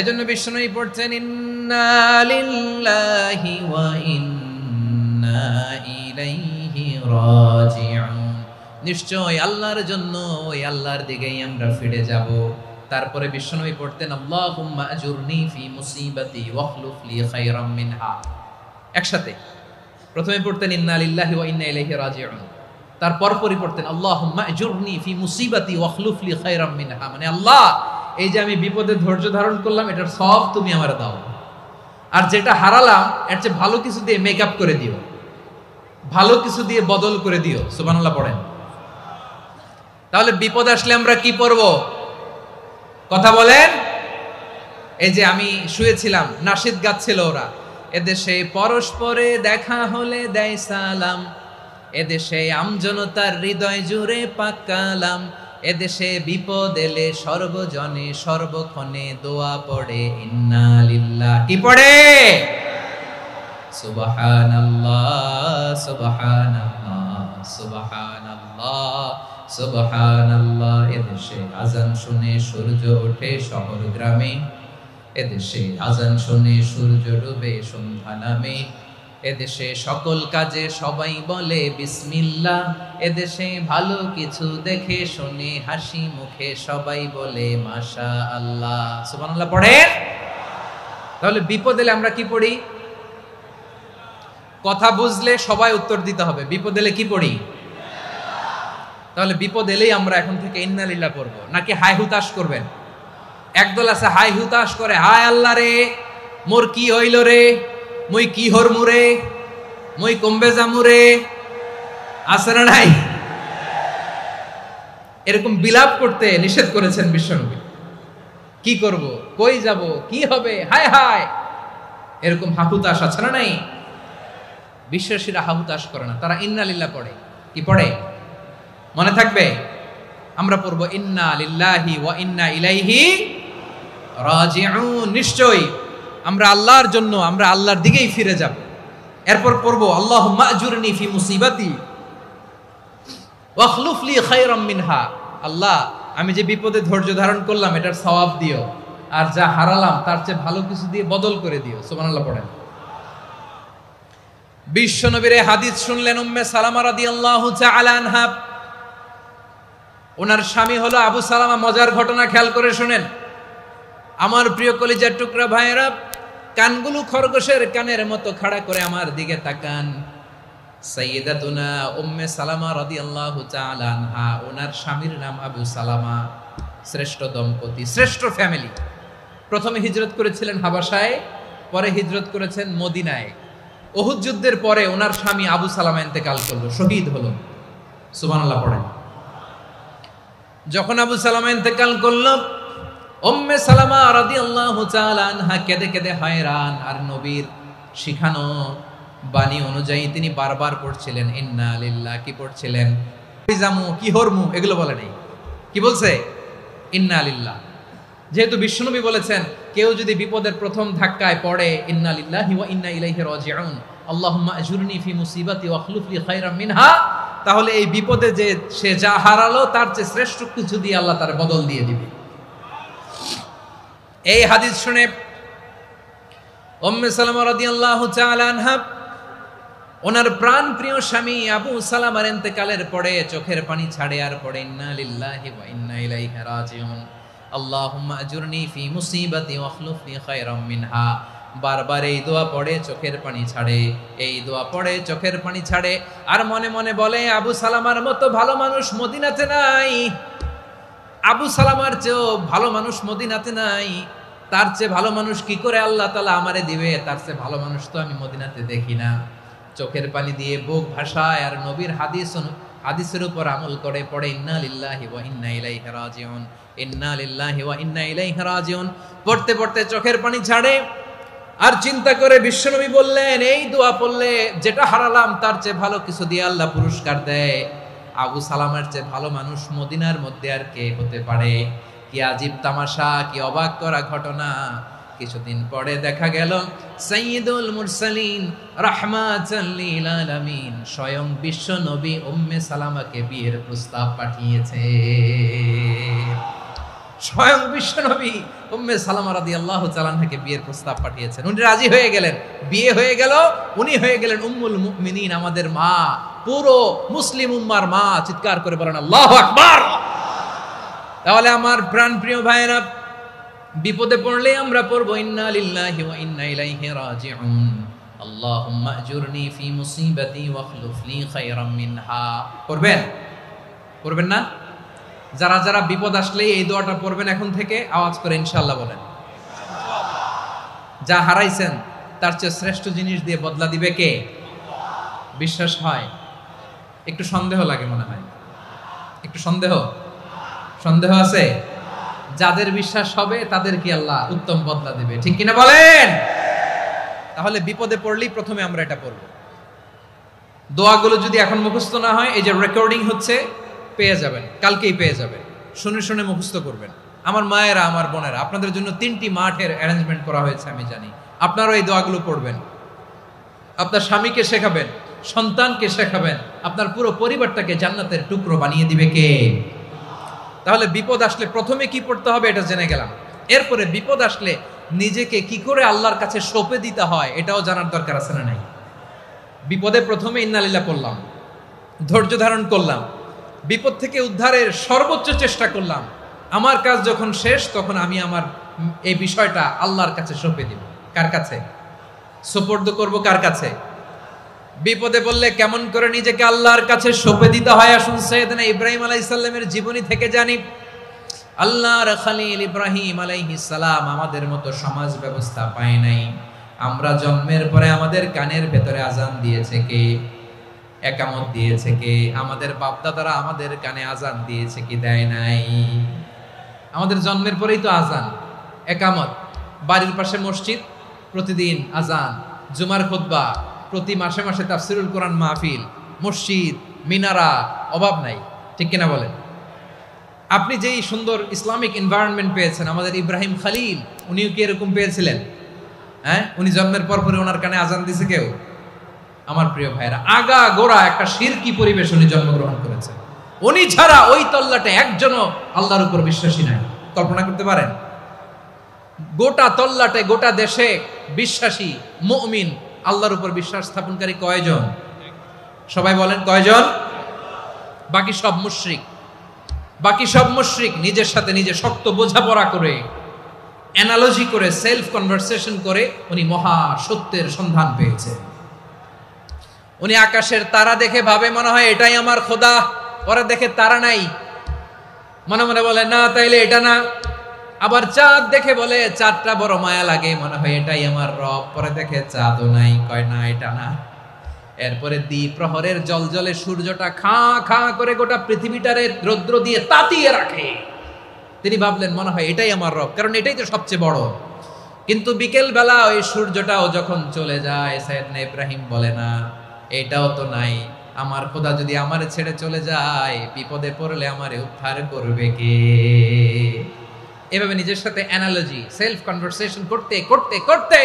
এজন্য বিশ্বনবী পড়ছেন, ইন্না লিল্লাহি ওয়া ইন্না ইলাইহি রাজিউন। নিশ্চয় আল্লাহর জন্য, ওই আল্লাহর দিকেই আমরা ফিরে যাব। তারপরে বিশ্বনবী পড়তেন, আল্লাহুম্মা আজুরনি ফি মুসিবাতি ওয়াখলুফ লি খায়রাম মিনহা। একসাথে প্রথমে পড়তেন ইন্না লিল্লাহি ওয়া ইন্না ইলাইহি রাজিউন, তারপর পড়তেন আল্লাহুম্মা আজুরনি ফি মুসিবাতি ওয়াখলুফ লি খায়রাম মিনহা। মানে আল্লাহ, এই যে আমি বিপদে ধৈর্য ধারণ করলাম, এটার সব তুমি আমারে দাও, আর যেটা হারালাম এর চেয়ে ভালো কিছু দিয়ে মেকআপ করে দিও, ভালো কিছু দিয়ে বদল করে দিও। সুবহানাল্লাহ পড়েন। তাহলে বিপদ আসলে আমরা কি পড়ব? কথা বলেন। এই যে আমি শুয়েছিলাম, নাশিদ গাচ্ছিল ওরা, এদেশে পরস্পরে দেখা হলে দেয় সালাম, এদেশে আমজনতার হৃদয় জুড়ে পাকালাম, এদেশে বিপদ এলে সর্বজনে সর্বক্ষণে দোয়া পড়ে ইন্না লিল্লাহ। কি পড়ে? সুবহানাল্লাহ সুবহানাল্লাহ সুবহানাল্লাহ সুবহানাল্লাহ। এদেশে আজান শুনে সূর্য ওঠে শহর গ্রামে, এদেশে আজান শুনে সূর্য ডুবে সন্ধ্যা নামে, এদেশে সকল কাজে সবাই বলে বিসমিল্লাহ, এদেশে ভালো কিছু দেখে শুনে হাসি মুখে সবাই বলে মাশা আল্লাহ। সুবহানাল্লাহ পড়েন। তাহলে বিপদ এলে আমরা কি পড়ি? কথা বুঝলে সবাই উত্তর দিতে হবে, বিপদ এলে কি পড়ি? তাহলে বিপদ এলেই আমরা এখন থেকে ইন্না লিল্লাহ পড়বো, নাকি হাই হুতাশ করবেন? একদল আছে হাই হুতাশ করে, হায় আল্লাহ রে মোর কি হইল রে, মুই কি হরমু রে, মুই কমবে জামু রে, আছে না নাই? এরকম বিলাপ করতে নিষেধ করেছেন বিশ্বনবী। কি করব, কই যাব, কি হবে, হায় হায়, এরকম হাহুতাশ আছে না নাই? বিশ্বাসীরা হাহুতাশ করে না, তারা ইন্না লিল্লাহ পড়ে। কি পড়ে মনে থাকবে? আমরা পড়বো ইন্না লিল্লাহি ওয়া ইন্না ইলাইহি রাজিউন। নিশ্চয়ই আমরা আল্লাহর জন্য, আমরা আল্লাহর দিকেই ফিরে যাব। এরপর পড়বো আল্লাহুম্মা আজুরনি ফি মুসিবাতি ওয়াখলুফ লি খায়রাম মিনহা। আল্লাহ, আমি যে বিপদে ধৈর্য ধারণ করলাম এটার সওয়াব দিও, আর যা হারালাম তার চেয়ে ভালো কিছু দিয়ে বদল করে দিও। সুবহানাল্লাহ পড়েন। বিশ্ব নবীর হাদিস শুনলেন উম্মে সালামা রাদিয়াল্লাহু তাআলা আনহা। ওনার স্বামী হলো আবু সালামা। মজার ঘটনা খেয়াল করে শুনেন আমার প্রিয় কলিজার টুকরা ভাইয়েরা। কানগুলো খরগোশের কানের মতো খাড়া করে আমার দিকে তাকান। সাইয়্যিদাতুনা উম্মে সালামা রাদিয়াল্লাহু তাআলা আনহা, ওনার স্বামীর নাম আবু সালামা। শ্রেষ্ঠ দম্পতি, শ্রেষ্ঠ ফ্যামিলি। প্রথমে হিজরত করেছিলেন হাবাসায়, পরে হিজরত করেছেন মদিনায়। উহুদ যুদ্ধের পরে ওনার স্বামী আবু সালামা ইন্তেকাল করলো, শহীদ হলো। সুবহানাল্লাহ পড়েন। যখন আবু সালামা ইন্তেকাল করলো, উম্মে সালামা রাদিয়াল্লাহু তাআলা আনহা কেঁদে কেঁদে হয়রান। আর নবীর শিখানো বাণী অনুযায়ী তিনি বারবার পড়ছিলেন ইন্না লিল্লাহ। কি পড়ছিলেন? জামু কি হরমু এগুলো বলে নাই, কি বলছে? ইন্না লিল্লাহ। যেহেতু বিশ্বনবী বলেছেন কেউ যদি বিপদের প্রথম ধাক্কায় পড়ে ইন্না লিল্লাহি ওয়া ইন্না ইলাইহি রাজিউন, আল্লাহুম্মা আজুরনি ফি মুসিবাতি ওয়া আখলুফ লি খায়রাম মিনহা, তাহলে এই বিপদে যে সে যা হারালো তার চেয়ে শ্রেষ্ঠ কিছু দিয়ে আল্লাহ তার বদল দিয়ে দিবে। এই হাদিস শুনে উম্মে সালামা রাদিয়াল্লাহু তাআলা আনহা ওনার প্রাণ প্রিয় স্বামী আবু সালামার ইন্তেকালের পরে চোখের পানি ছাড়ে আর পড়ে ইন্না লিল্লাহি ওয়া ইন্না ইলাইহি রাজিউন, আল্লাহুম্মা আজুরনি ফি মুসিবাতি ওয়া আখলুফ লি খায়রাম মিনহা। বারবার এই দোয়া পড়ে চোখের পানি ছাড়ে, এই দোয়া পড়ে চোখের পানি ছাড়ে। আর মনে মনে বলে আবু সালামার মতো ভালো মানুষ মদিনাতে নাই, আবু সালামার চেয়েও ভালো মানুষ মদিনাতে নাই। তার চেয়ে ভালো মানুষ কি করে আল্লাহ তাআলা আমারে দিবে? তার চেয়ে ভালো মানুষ তো আমি মদিনাতে দেখি না। চোখের পানি দিয়ে বুক ভাসায় আর নবীর হাদিসের উপর আমল করে পড়ে ইন্না লিল্লাহি ওয়া ইন্না ইলাইহি রাজিউন, ইন্না লিল্লাহি ওয়া ইন্না ইলাইহি রাজিউন। পড়তে পড়তে চোখের পানি ছাড়ে আর চিন্তা করে বিশ্বনবী বললেন এই দোয়া পড়লে যেটা হারালাম তার চেয়ে ভালো কিছু দিয়ে আল্লাহ পুরস্কার দেয়। আবু সালামার চেয়ে ভালো মানুষ মদিনার মধ্যে আর কে হতে পারে? কি আজীব তামাশা, কি অবাক করা ঘটনা। কিছুদিন পরে দেখা গেল সাইয়্যিদুল মুরসালিন রাহমাতাল লিল আলামিন স্বয়ং বিশ্ব নবী উম্মে সালামাকে বিয়ের প্রস্তাব পাঠিয়েছে। স্বয়ং বিশ্ব নবী উম্মে সালামা রাদিয়াল্লাহু তাআলা আনহাকে বিয়ের প্রস্তাব পাঠিয়েছেন। উনি রাজি হয়ে গেলেন, বিয়ে হয়ে গেল। উনি হয়ে গেলেন উম্মুল মুমিনিন, আমাদের মা, পুরো মুসলিম উম্মার মা। চিৎকার করে বলেন আল্লাহু আকবার। তাহলে আমার প্রাণ প্রিয় ভাইয়েরা, বিপদে পড়লে আমরা পড়বো ইন্না লিল্লাহি ওয়া ইন্না ইলাইহি রাজিউন, আল্লাহুম্মা আজুরনি ফি মুসিবাতি ওয়া আখলুফ লি খায়রাম মিনহা। পড়বেন? পড়বেন না? যারা যারা বিপদ আসলে এই দোয়াটা পড়বেন এখন থেকে আওয়াজ করে ইনশাআল্লাহ বলেন। যা হারাইছেন তার চেয়ে শ্রেষ্ঠ জিনিস দিয়ে বদলা দিবে কে? বিশ্বাস হয়? একটু সন্দেহ লাগে মনে হয়, একটু সন্দেহ আছে? যাদের বিশ্বাস হবে তাদের কি আল্লাহ উত্তম বদলা দিবে, ঠিক কিনা বলেন? তাহলে বিপদে পড়লেই প্রথমে আমরা এটা পড়ব। দোয়াগুলো যদি এখন মুখস্থ না হয়, এই যে রেকর্ডিং হচ্ছে, পেয়ে যাবেন, কালকেই পেয়ে যাবেন। শুনে শুনে মুখস্থ করবেন। আমার মায়েরা, আমার বোনেরা, আপনাদের জন্য 3টি মাঠের অ্যারেঞ্জমেন্ট করা হয়েছে, আমি জানি। আপনারাও এই দোয়াগুলো পড়বেন, আপনার স্বামীকে শেখাবেন, সন্তানকে শেখাবেন, আপনার পুরো পরিবারটাকে জান্নাতের টুকরো বানিয়ে দিবে কে? তাহলে বিপদ আসলে প্রথমে কি পড়তে হবে এটা জেনে গেলাম। এরপরে বিপদ আসলে নিজেকে কি করে আল্লাহর কাছে সঁপে দিতে হয় এটাও জানার দরকার আছে না নাই? বিপদে প্রথমে ইন্না লিল্লাহ পড়লাম, ধৈর্য ধারণ করলাম, বিপদ থেকে উদ্ধারের সর্বোচ্চ চেষ্টা করলাম। আমার কাজ যখন শেষ তখন আমি আমার এই বিষয়টা আল্লাহর কাছে সঁপে দিব। কার কাছে সুপর্দ করব? কার কাছে? বিপদে বললে কেমন করে নিজেকে আল্লাহর কাছে সঁপে দিতে হয় আসুন সাইয়েদনা ইব্রাহিম আলাইহিস সালামের জীবনী থেকে জানি। আল্লাহর খলিল ইব্রাহিম আলাইহিস সালাম আমাদের মতো সমাজ ব্যবস্থা পায় নাই। আমরা জন্মের পরে আমাদের কানের ভেতরে আজান দিয়েছে কে? একামত দিয়েছে কে? আমাদের বাপদাদারা আমাদের কানে আজান দিয়েছে কি? দেয় নাই। আমাদের জন্মের পরেই তো আজান, একামত, বাড়ির পাশে মসজিদ, প্রতিদিন আজান, জুমার খুতবা, প্রতি মাসে মাসে তাফসিরুল কোরআন মাহফিল, মসজিদ, মিনারা, অভাব নাই, ঠিক কিনা বলেন? আপনি যেই সুন্দর ইসলামিক এনভায়রনমেন্ট পেয়েছেন, আমাদের ইব্রাহিম খলিল উনিও কি এরকম পেয়েছিলেন? হ্যাঁ, উনি জন্মের পর পরে ওনার কানে আজান দিছে কেউ? আমার প্রিয় ভাইরা, আগা গোড়া একটা শিরকি পরিবেশ উনি জন্মগ্রহণ করেছেন। উনি ছাড়া ওই তল্লাটে একজনও আল্লাহর উপর বিশ্বাসী নাই। কল্পনা করতে পারেন? গোটা তল্লাটে গোটা দেশে বিশ্বাসী মুমিন আল্লাহর উপর বিশ্বাস স্থাপনকারী কয়জন? সবাই বলেন কয়জন? বাকি সব মুশরিক। বাকি সব মুশরিক নিজের সাথে নিজে শক্ত বোঝাপড়া করে, অ্যানালজি করে, সেলফ কনভারসেশন করে উনি মহা সত্যের সন্ধান পেয়েছে। উনি আকাশের তারা দেখে ভাবে মনে হয় এটাই আমার খোদা, পরে দেখে তারা নাই, মনে মনে বলে না তাইলে এটা না। আবার চাঁদ দেখে বলে চাঁদটা বড় মায়া লাগে, মনে হয় এটাই আমার রব, পরে দেখে চাঁদও নাই, কয় না এটা না। এরপরে দ্বিপ্রহরের জলজলে সূর্যটা খাঁ খাঁ করে গোটা পৃথিবীটারে রৌদ্র দিয়ে তাতিয়ে রাখে। তিনি ভাবলেন মনে হয় এটাই আমার রব, কারণ এটাই তো সবচেয়ে বড়। কিন্তু বিকেল বেলা ওই সূর্যটাও যখন চলে যায়, সাইয়েদনা ইব্রাহিম বলে না এটাও তো নাই, আমার খোদা যদি আমারে ছেড়ে চলে যায়, বিপদে পড়লে আমারে উদ্ধার করবে কে? এভাবে নিজের সাথে অ্যানালজি, সেলফ কনভারসেশন করতে করতে করতে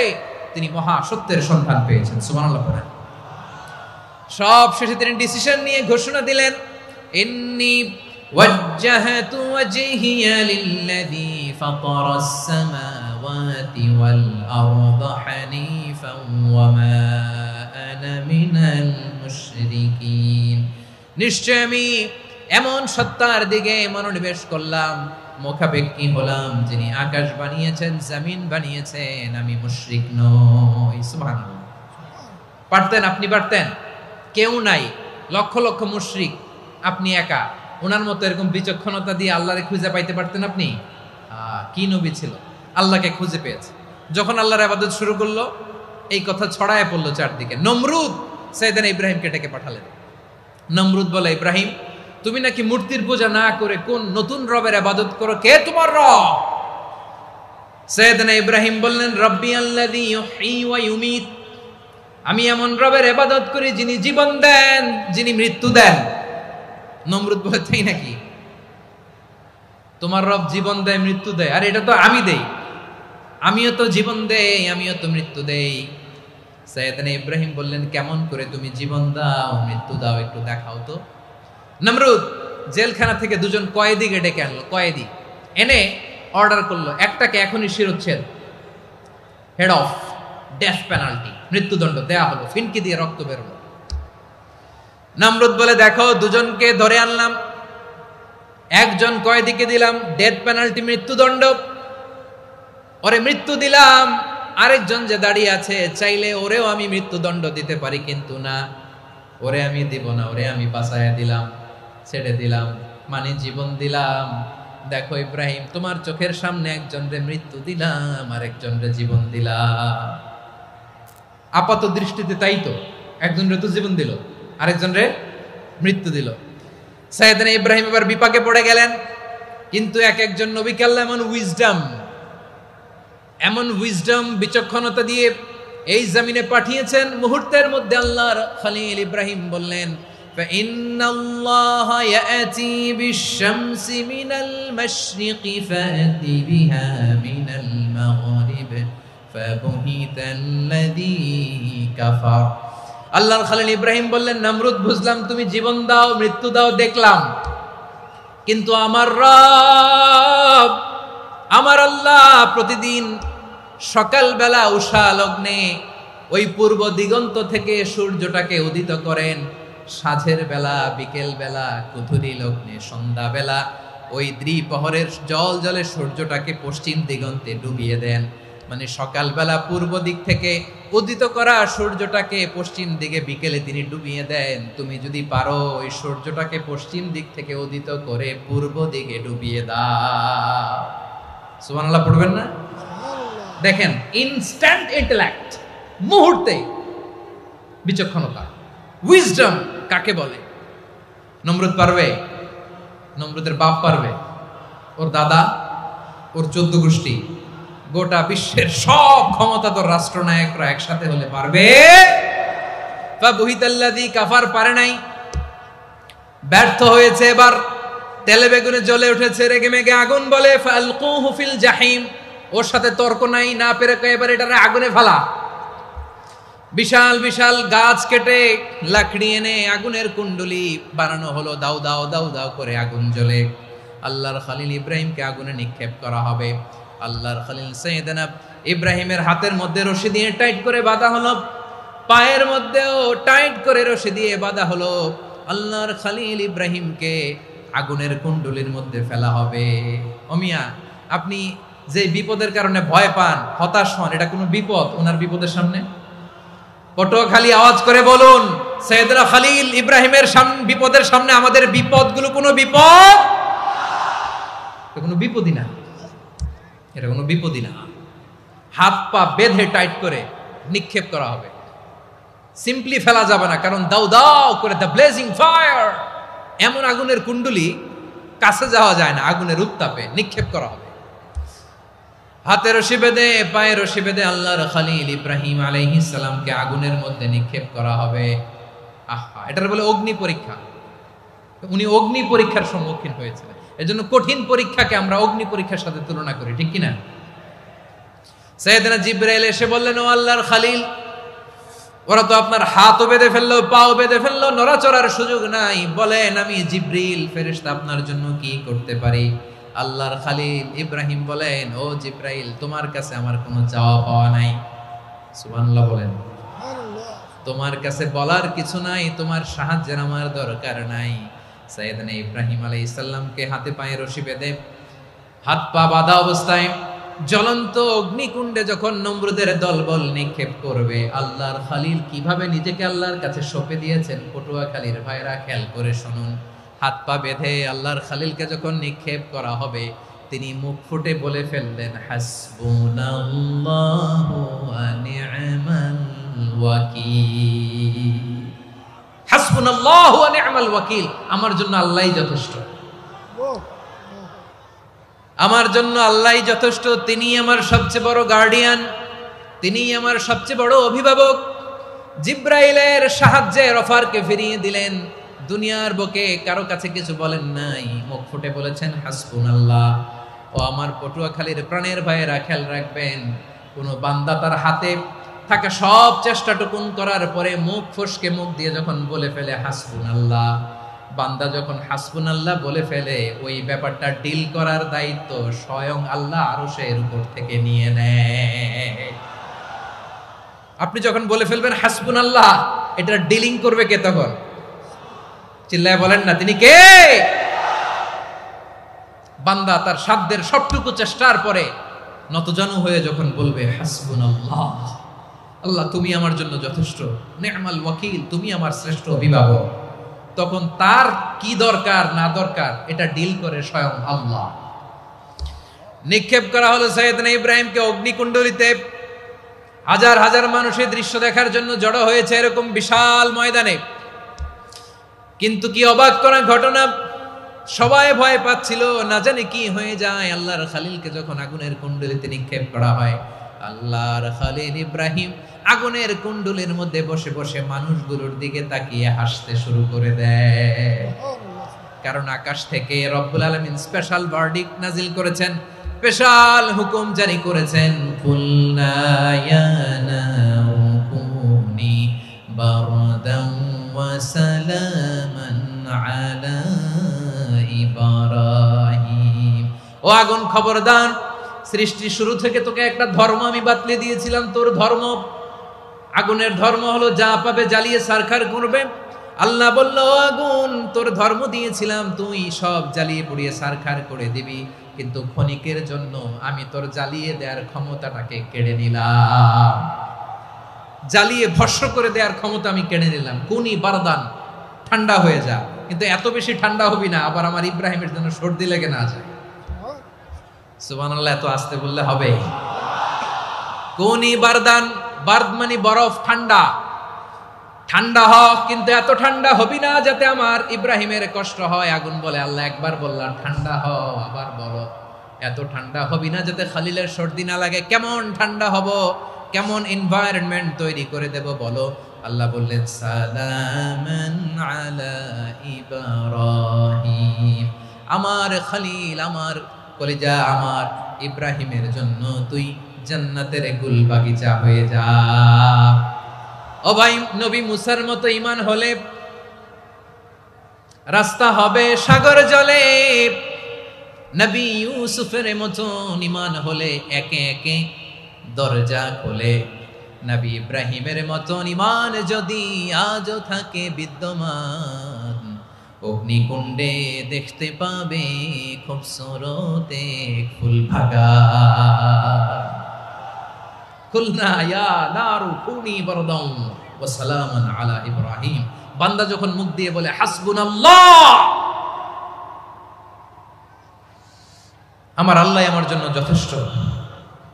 তিনি মহা সত্যের সন্ধান পেয়েছেন। সুবহানাল্লাহ পড়েন। সব শেষে তিনি ডিসিশন নিয়ে ঘোষণা দিলেন, ইন্নী ওয়াজ্জাহাতু ওয়াজহিয়া লিল্লাযী ফাতারাস সামাওয়াতি ওয়াল আরদা হানিফান ওয়া মা আনা মিনাল মুশরিকিন। নিশ্চয় আমি এমন সত্তার দিকে মনোনিবেশ করলাম, মুখাপেক্ষী হলাম, যিনি আকাশ বানিয়েছেন, জমিন বানিয়েছেন, আমি মুশরিক নই। সুবহানাল্লাহ। পারতেন? আপনি পারতেন? কেউ নাই, লক্ষ লক্ষ মুশরিক, আপনি একা। ওনার মতো এরকম বিচক্ষণতা দিয়ে আল্লাহরে খুঁজে পাইতে পারতেন আপনি? কি নবী ছিল, আল্লাহকে খুঁজে পেয়েছে। যখন আল্লাহর ইবাদত শুরু করলো, এই কথা ছড়ায় পড়লো চারদিকে। নমরুদ সাইয়েদনা ইব্রাহিমকে ডেকে পাঠালেন। নমরুদ বলে, ইব্রাহিম তুমি নাকি মূর্তির পূজা না করে কোন নতুন রবের ইবাদত করো, কে তোমার রব? সাইয়েদনা ইব্রাহিম বললেন, রব্বি আল্লাযী ইউহয়ী ওয়া ইউমীত, আমি এমন রবের ইবাদত করি যিনি জীবন দেন, যিনি মৃত্যু দেন। নমরুদ বলে, তাই নাকি? তোমার রব জীবন দেয় মৃত্যু দেয়, আর এটা তো আমি দেই, আমিও তো জীবন দেই, আমিও তো মৃত্যু দেই। সাইয়েদনা ইব্রাহিম বললেন, কেমন করে তুমি জীবন দাও মৃত্যু দাও, একটু দেখাও তো। নমরুদ জেলখানা থেকে দুজন কয়েদিকে ডেকে আনলো, কয়েদি এনে অর্ডার করলো, একটাকে এখনই শিরোচ্ছেদ, হেড অফ, ডেথ পেনাল্টি, মৃত্যুদণ্ড দেয়া হলো, ফিনকি দিয়ে রক্ত বেরোলো। নমরুদ বলে, দেখো দুজনকে ধরে আনলাম, একজন কয়েদিকে দিলাম ডেথ পেনাল্টি, মৃত্যুদণ্ড, ওরে মৃত্যু দিলাম। আরেকজন যে দাঁড়িয়ে আছে, চাইলে ওরেও আমি মৃত্যুদণ্ড দিতে পারি, কিন্তু না, ওরে আমি দিব না, ওরে আমি বাঁচাইয়া দিলাম, ছেড়ে দিলাম, মানে জীবন দিলাম। দেখো ইব্রাহিম, তোমার চোখের সামনে একজনরে মৃত্যু দিলাম, আর একজনরে জীবন দিলাম। আপাত দৃষ্টিতে তাই তো, একজনরে তো জীবন দিল, আরেকজনরে মৃত্যু দিল। সাইয়েদনা ইব্রাহিম এবার বিপাকে পড়ে গেলেন। কিন্তু এক একজন নবীকে আল্লাহ এমন উইজডম বিচক্ষণতা দিয়ে এই জমিনে পাঠিয়েছেন, মুহূর্তের মধ্যে আল্লাহর খলিল ইব্রাহিম বললেন, ফাইন্নাল্লাহা ইয়াতি বিশ-শামসি মিনাল মাশরিকি ফাতি বিহা মিনাল মাগরিব ফাবুহিতাল্লাযী কাফার। আল্লাহর খলিল ইব্রাহিম বললেন, নমরুদ বুঝলাম তুমি জীবন দাও মৃত্যু দাও দেখলাম, কিন্তু আমার রব, আমার আল্লাহ প্রতিদিন সকালবেলা উষা লগ্নে ওই পূর্ব দিগন্ত থেকে সূর্যটাকে উদিত করেন, সাঁঝের বেলা, বিকেল বেলা, কুধুরি লগ্নে, সন্ধ্যা বেলা ওই দ্বিপ্রহরের জল জলে সূর্যটাকে পশ্চিম দিগন্তে ডুবিয়ে দেন। মানে সকালবেলা পূর্ব দিক থেকে উদিত করা সূর্যটাকে পশ্চিম দিকে বিকেলে তিনি ডুবিয়ে দেন। তুমি যদি পারো ওই সূর্যটাকে পশ্চিম দিক থেকে উদিত করে পূর্ব দিকে ডুবিয়ে দাও। সুবহানাল্লাহ পড়বেন না? দেখেন, ইনস্ট্যান্ট ইন্টেলেক্ট, মুহূর্তে বিচক্ষণতা, উইজডম কাকে বলে? নমরুদ পারবে? নমরুদের বাপ পারবে? ওর দাদা, ওর 14 গোষ্ঠী, গোটা বিশ্বের সব ক্ষমতাধর রাষ্ট্রনায়করা একসাথে হলে পারবে? ফাবুহিতাল্লাযী কাফার পারে নাই, ব্যর্থ হয়েছে। এবার তেলে বেগুনে জ্বলে উঠেছে, রেগে মেগে আগুন বলে, ফালকুহু ফিল জাহিম, ওর সাথে তর্ক নাই, না পেরে এবার এটারে আগুনে ফেলা। বিশাল বিশাল গাছ কেটে লাকড়ি এনে আগুনের কুণ্ডলি বানানো হলো, দাও দাও দাও দাও করে আগুন জ্বলে। আল্লাহর খলিল ইব্রাহিমকে আগুনে নিক্ষেপ করা হবে। আল্লাহর খলিল সাইয়েদনা ইব্রাহিমের হাতের মধ্যে রশি দিয়ে টাইট করে বাঁধা হলো, পায়ের মধ্যেও টাইট করে রশি দিয়ে বাঁধা হলো। আল্লাহর খলিল ইব্রাহিমকে আগুনের কুণ্ডলীর মধ্যে ফেলা হবে। ও মিয়া, আপনি যে বিপদের কারণে ভয় পান, হতাশ হন, এটা কোনো বিপদ ওনার বিপদের সামনে? পটুয়াখালী আওয়াজ করে বলুন, সাইয়েদনা খলিল ইব্রাহিমের বিপদের সামনে আমাদের বিপদগুলো কোনো বিপদ? এটা কোনো বিপদই না, এটা কোনো বিপদই না। হাত পা বেঁধে টাইট করে নিক্ষেপ করা হবে, সিম্পলি ফেলা যাবে না, কারণ দাও দাও করে দ্য ব্লেজিং ফায়ার, এমন আগুনের কুণ্ডলী, কাছে যাওয়া যায় না, আগুনের উত্তাপে নিক্ষেপ করা হবে। হাতে রশি বেঁধে পায়ে রশি বেঁধে আল্লাহর খলিল ইব্রাহিম আলাইহিস সালামকে আগুনের মধ্যে নিক্ষেপ করা হবে। আহা, এটার বলে অগ্নি পরীক্ষা। উনি অগ্নি পরীক্ষার সম্মুখীন হয়েছিলেন, এজন্য কঠিন পরীক্ষাকে আমরা অগ্নি পরীক্ষার সাথে তুলনা করি, ঠিক কিনা? সাইয়েদনা জিবরাইল এসে বললেন, ও আল্লাহর খলিল, ওরা তো আপনার হাতও বেঁধে ফেললো, পাও বেঁধে ফেললো, নড়াচড়ার সুযোগ নাই, বলেন আমি জিবরিল ফেরেশতা আপনার জন্য কি করতে পারি? আল্লাহর খলিল ইব্রাহিম বলেন, ও জিবরাইল, তোমার কাছে আমার কোনো চাওয়া পাওয়া নাই। সুবহানাল্লাহ বলেন। তোমার কাছে বলার কিছু নাই, তোমার সাহায্যের আমার দরকার নাই। সাইয়েদনা ইব্রাহিম আলাইহিস সালামকে হাতে পায়ে রশি বেঁধে হাত পা বাঁধা অবস্থায় জ্বলন্ত অগ্নিকুণ্ডে যখন নমরুদের দলবল নিক্ষেপ করবে, আল্লাহর খলিল কিভাবে নিজেকে আল্লাহর কাছে সঁপে দিয়েছেন, পটুয়াখালীর ভাইরা খেয়াল করে শুনুন। হাত পা বেঁধে আল্লাহর খলিলকে যখন নিক্ষেপ করা হবে, তিনি মুখ ফুটে বলে ফেললেন, হাসবুনাল্লাহু ওয়া নি'মাল ওয়াকিল। হাসবুনাল্লাহু ওয়া নি'মাল ওয়াকিল, আমার জন্য আল্লাহই যথেষ্ট, আমার জন্য আল্লাহই যথেষ্ট। তিনি আমার সবচেয়ে বড় গার্ডিয়ান, তিনি আমার সবচেয়ে বড় অভিভাবক। জিব্রাইলের সাহায্যে অফারকে ফিরিয়ে দিলেন, দুনিয়ার বুকে কারো কাছে কিছু বলেন নাই, মুখ ফুটে বলেছেন হাসবুনাল্লাহ। ও আমার পটুয়াখালীর প্রাণের ভাইয়েরা, খেয়াল রাখবেন, কোন বান্দা তার হাতে থাকা সব চেষ্টাটুকুন করার পরে মুখ ফসকে মুখ দিয়ে যখন বলে ফেলে হাসবুনাল্লাহ, বান্দা যখন হাসবুনাল্লাহ বলে ফেলে, ওই ব্যাপারটা ডিল করার দায়িত্ব স্বয়ং আল্লাহ আরশের উপর থেকে নিয়ে নেয়। আপনি যখন বলে ফেলবেন হাসবুনাল্লাহ, এটা ডিলিং করবে কে তখন? চিল্লায় বলেন না, তিনি কে? বান্দা তার সাধ্যের সবটুকু চেষ্টার পরে নতজানু হয়ে যখন বলবে হাসবুনাল্লাহ, আল্লাহ তুমি আমার জন্য যথেষ্ট, নি'মাল ওয়াকিল, তুমি আমার শ্রেষ্ঠ অভিভাবক, তখন তার কি দরকার না দরকার এটা ডিল করে স্বয়ং আল্লাহ। নিক্ষেপ করা হলো সাইয়েদনা ইব্রাহিমকে অগ্নিকুণ্ডলিতে। হাজার হাজার মানুষ এই দৃশ্য দেখার জন্য জড়ো হয়েছে এরকম বিশাল ময়দানে। কিন্তু কি অবাক করা ঘটনা, সবাই ভয় পাচ্ছিল, না জানে কি হয়ে যায়। আল্লাহর খলিলকে যখন আগুনের কুণ্ডলিতে নিক্ষেপ করা হয়, আল্লাহর খলিল ইব্রাহিম আগুনের কুণ্ডলীর মধ্যে বসে বসে মানুষগুলোর দিকে তাকিয়ে হাসতে শুরু করে দেয়। কারণ আকাশ থেকে রব্বুল আলামিন স্পেশাল ভার্ডিক্ট নাজিল করেছেন, স্পেশাল হুকুম জারি করেছেন, কুলনা ইয়া নারু কুনি বারদান ওয়া সালামান আলা ইব্রাহিম। ও আগুন, খবরদার, সৃষ্টি শুরু থেকে তোকে একটা ধর্ম আমি বাতলে দিয়েছিলাম, তোর ধর্ম, আগুনের ধর্ম হলো যা পাবে জ্বালিয়ে সারখার করবে। আল্লাহ বলল, আগুন, তোর ধর্ম দিয়েছিলাম, তুই সব জ্বালিয়ে পুড়িয়ে সারখার করে দিবি, কিন্তু ক্ষণিকের জন্য আমি তোর জ্বালিয়ে দেওয়ার ক্ষমতাটাকে কেড়ে নিলাম, জ্বালিয়ে ভস্ম করে দেওয়ার ক্ষমতা আমি কেড়ে নিলাম। কুনি বারদান, ঠান্ডা হয়ে যা, কিন্তু এত বেশি ঠান্ডা হবি না আবার আমার ইব্রাহিমের জন্য সর্দি লেগে না যায়। সুবহানাল্লাহ, এত আস্তে বললে হবে? কুনি বারদান, বার্দ মানে বরফ, ঠান্ডা, ঠান্ডা হ, কিন্তু এত ঠান্ডা হবি না যাতে আমার ইব্রাহিমের কষ্ট হয়। আগুন বলে, আল্লাহ একবার বললাম ঠান্ডা হ, আবার বলো এত ঠান্ডা হবি না যাতে খলিলের সর্দি না লাগে। কেমন ঠান্ডা হব, কেমন এনভায়রনমেন্ট তৈরি করে দেব বলো? আল্লাহ বললেন, সালামান আলা ইব্রাহিম, আমার খলিল, আমার কলিজা, আমার ইব্রাহিমের জন্য তুই জান্নাতের গুল বাগিচা হয়ে যা। ও ভাই, নবী মুসার মতো ঈমান হলে রাস্তা হবে সাগর জলে, নবী ইউসুফের মতন ঈমান হলে একে একে দরজা খোলে। নবী ইব্রাহিমের মতন ঈমান যদি আজও থাকে বিদ্যমান, অগ্নিকুণ্ডে দেখতে পাবে খুবসুরত এক ফুল বাগান। কুলনা ইয়া নারু কুনি বারদান ওয়া সালামান আলা ইব্রাহিম। বান্দা যখন মুখ দিয়ে বলে হাসবুনাল্লাহ, আমার আল্লাহ আমার জন্য যথেষ্ট,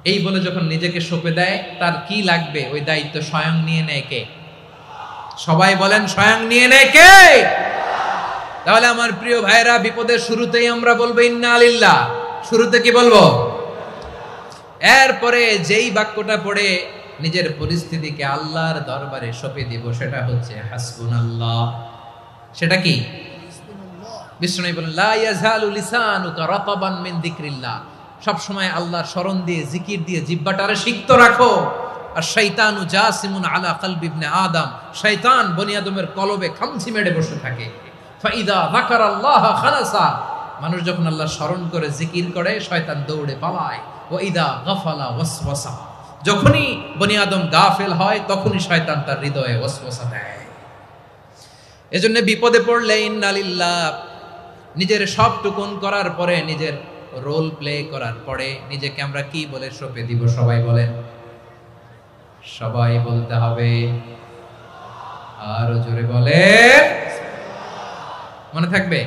এই বলে যখন নিজেকে সঁপে দেয়, তার কি লাগবে ওই দায়িত্ব স্বয়ং নিয়ে নেয় কে? সবাই বলেন স্বয়ং নিয়ে নেয় কে? তাহলে আমার প্রিয় ভাইরা, বিপদের শুরুতেই আমরা বলবো ইন্না লিল্লাহ। শুরুতে কি বলবো? এরপরে যেই বাক্যটা পড়ে নিজের পরিস্থিতিকে আল্লাহর দরবারে সঁপে দিব, সেটা হচ্ছে হাসবুনাল্লাহ। সেটা কি? বিষ্ণু বলেন লা ইয়াজালু লিসানুকা রাতাবান মিন যিকরিল্লাহ। সব সময় আল্লাহর স্মরণ দিয়ে, জিকির দিয়ে জিহ্বাটারে সিক্ত রাখো। আর শয়তানু জাসিমুন আলা কলবি ইবনে আদম, শয়তান বনি আদমের কলবে খামচি মেরে বসে থাকে। ফাইদা যাকারাল্লাহ খালাসা, মানুষ যখন আল্লাহর স্মরণ করে জিকির করে, শয়তান দৌড়ে পালায়। ওয়া ইদা গাফালা ওয়াসওয়াসা, যখনই বনি আদম গাফেল হয় তখনই শয়তান তার হৃদয়ে ওয়াসওয়াসা দেয়। এজন্য বিপদে পড়লে ইন্না লিল্লাহ, নিজের সব টুকুন করার পরে, নিজের রোল প্লে করার পরে নিজেকে আমরা কি বলে সঁপে দিব? সবাই বলেন, সবাই বলতে হবে। আরো জোরে বলে, মনে থাকবে?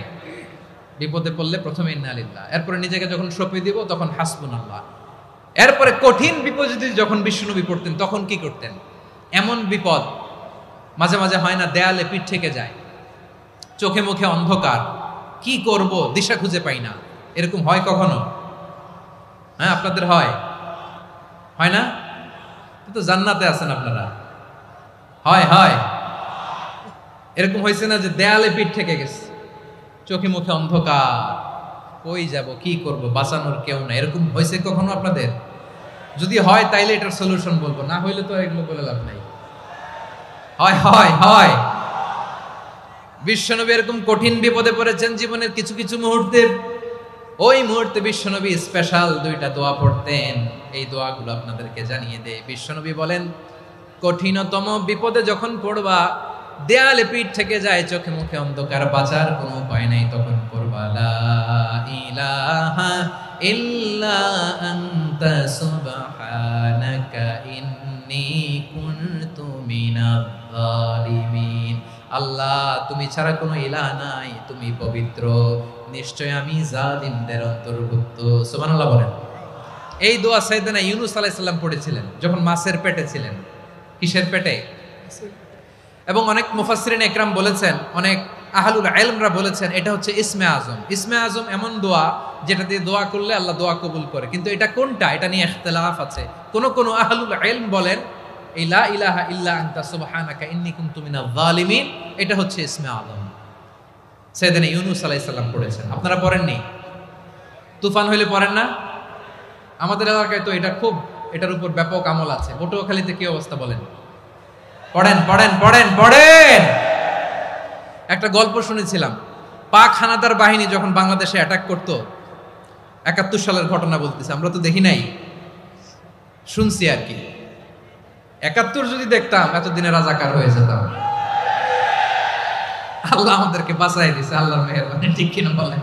বিপদে পড়লে প্রথমে ইন্না লিল্লাহ, এরপরে নিজেকে যখন সঁপে দিব তখন হাসবুনাল্লাহ। এরপরে কঠিন বিপদ যখন বিশ্বনবী পড়তেন তখন কি করতেন? এমন বিপদ মাঝে মাঝে হয় না, দেয়ালে পিঠ থেকে যায়, চোখে মুখে অন্ধকার, কি করব দিশা খুঁজে পাই না, এরকম হয় কখনো? হ্যাঁ, আপনাদের হয়? হয় না? তো জান্নাতে আছেন আপনারা। হয় হয় এরকম হয়েছে না যে দেয়ালে পিঠ থেকে গেছে, চোখে মুখে অন্ধকার, কই যাব, কি করব, বাঁচানোর কেউ না, এরকম হয়েছে কখনো আপনাদের? যদি হয় তাইলে এটার সলিউশন বলবো, না হইলে তো এগুলো বলে লাভ নাই। হয় হয় হয় বিশ্বনবী এরকম কঠিন বিপদে পড়েছেন জীবনের কিছু কিছু মুহূর্তে। ওই মুহূর্তে বিশ্বনবী স্পেশাল দুইটা দোয়া পড়তেন। এই দোয়াগুলো আপনাদেরকে জানিয়ে দেয়। বিশ্বনবী বলেন, কঠিনতম বিপদে যখন পড়বা, দেয়ালে পিঠ থেকে যায়, চোখে মুখে অন্ধকার, বাঁচার কোনো উপায় নাই, তখন পড়বা লা ইলাহা ইল্লা আনতা সুবহানাকা ইন্নী কুনতু মিনাজ জালিমিন। আল্লাহ, তুমি ছাড়া কোনো ইলাহ নাই, তুমি পবিত্র, নিশ্চয় আমি জালিমদের অন্তর্ভুক্ত। সুবহানাল্লাহ বলেন। এই দোয়া সাইয়েদনা ইউনূস আলাইহিস সালাম পড়েছিলেন যখন মাছের পেটে ছিলেন। কিসের পেটে? এবং অনেক মুফাসসিরিন ইকরাম বলেছেন, অনেক আহলুল ইলমরা বলেছেন, এটা হচ্ছে ইসমে আজম। ইসমে আজম এমন দোয়া যেটা দিয়ে দোয়া করলে আল্লাহ দোয়া কবুল করে, কিন্তু এটা কোনটা, এটা নিয়ে ইখতিলাফ আছে। কোন কোন আহলুল ইলম বলেন এই লা ইলাহা ইল্লা আনতা সুবহানাকা ইন্নী কুনতু মিনাজ জালিমিন, এটা হচ্ছে ইসমে আজম। সাইয়েদনা ইউনূস আলাইহিস সালাম পড়েছেন। আপনারা পড়েননি? তুফান হইলে পড়েন না? আমাদের এলাকায় তো এটা খুব, এটার উপর ব্যাপক আমল আছে। পটুয়াখালীতে কি অবস্থা বলেন? পড়েন পড়েন পড়েন পড়েন। একটা গল্প শুনেছিলাম, পাক হানাদার বাহিনী যখন বাংলাদেশে অ্যাটাক করত, ৭১ সালের ঘটনা বলতেছে, আমরা তো দেখি নাই, শুনছি আর কি। ৭১ যদি দেখতাম এতদিনে রাজাকার হয়ে যেতাম। আল্লাহ আমাদেরকে বাঁচাই দিছে, আল্লাহর মেহেরবানি, ঠিক কিনা বলেন?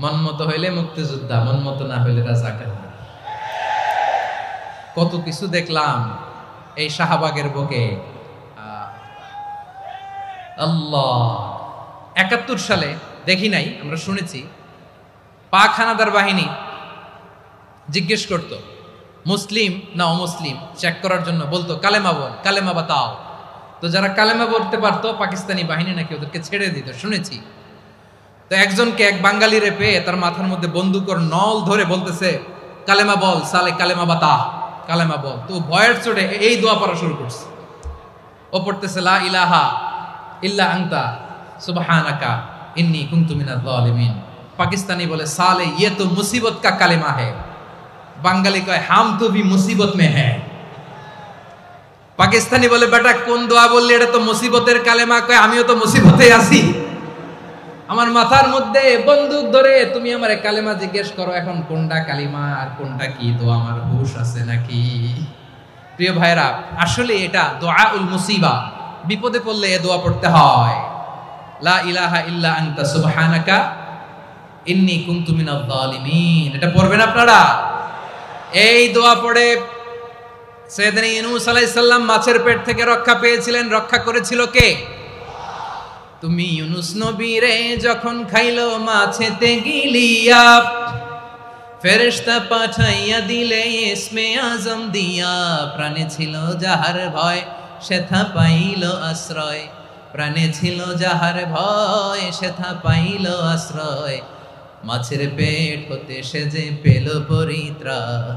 মন মতো হইলে মুক্তিযোদ্ধা, মন মতো না হইলে রাজাকার। কত কিছু দেখলাম এই শাহবাগের বুকে। আল্লাহ, ৭১ সালে দেখি নাই, আমরা শুনেছি পাক হানাদার বাহিনী জিজ্ঞেস করত মুসলিম না অমুসলিম চেক করার জন্য, বলতো কালেমা বল, কালেমা বাতাও। তো যারা কালেমা বলতে পারতো পাকিস্তানি বাহিনী নাকি ওদেরকে ছেড়ে দিত, শুনেছি। তো একজনকে, এক বাঙালিরে পেয়ে তার মাথার মধ্যে বন্দুকর নল ধরে বলতেছে কালেমা বল সালে, কালেমা বাতা, কালেমা বল। তো ভয়ের চোটে এই দোয়া পড়া শুরু করছে। ও পড়তেছে লা ইলাহা ইল্লা আনতা সুবহানাকা ইন্নী কুনতু মিনাজ জালিমিন। পাকিস্তানি বলে সালে ইয়ে তো মুসিবত কা কালেমা है। বাঙালি কয় হাম তো ভি মুসিবত মে है। পাকিস্তানি বলে বেটা কোন দোয়া বললি, এটা তো মুসিবতের কালেমা। কয় আমিও তো মুসিবতে আছি। আমার মাথার মধ্যে বন্দুক ধরে তুমি আমারে কালেমা জিজ্ঞেস করো, এখন কোনটা কালিমা আর কোনটা কি, তো আমার হুশ আছে নাকি? প্রিয় ভাইরা, আসলে এটা দুআউল মুসিবা, বিপদে পড়লে এ দোয়া পড়তে হয়। লা ইলাহা ইল্লা আনতা সুবহানাকা ইন্নী কুনতু মিনাজ জালিমিন। এটা পড়বেন আপনারা। এই দোয়া পড়ে সাইয়েদনা ইউনূস আলাইহিস সালাম মাছের পেট থেকে রক্ষা পেয়েছিলেন। রক্ষা করেছিল কে? তুমি ইউনূস নবীরে যখন খাইলো মাছেতে গিলিয়া, ফেরেশতা পাঠাইয়া দিলে ইসমে আজম দিয়া, প্রাণে ছিল যাহার ভয় সেথা পাইল আশ্রয়, প্রাণে ছিল যাহার ভয় সেথা পাইল আশ্রয়, মাছের পেট হতে সে যে পেল পরিত্রাণ।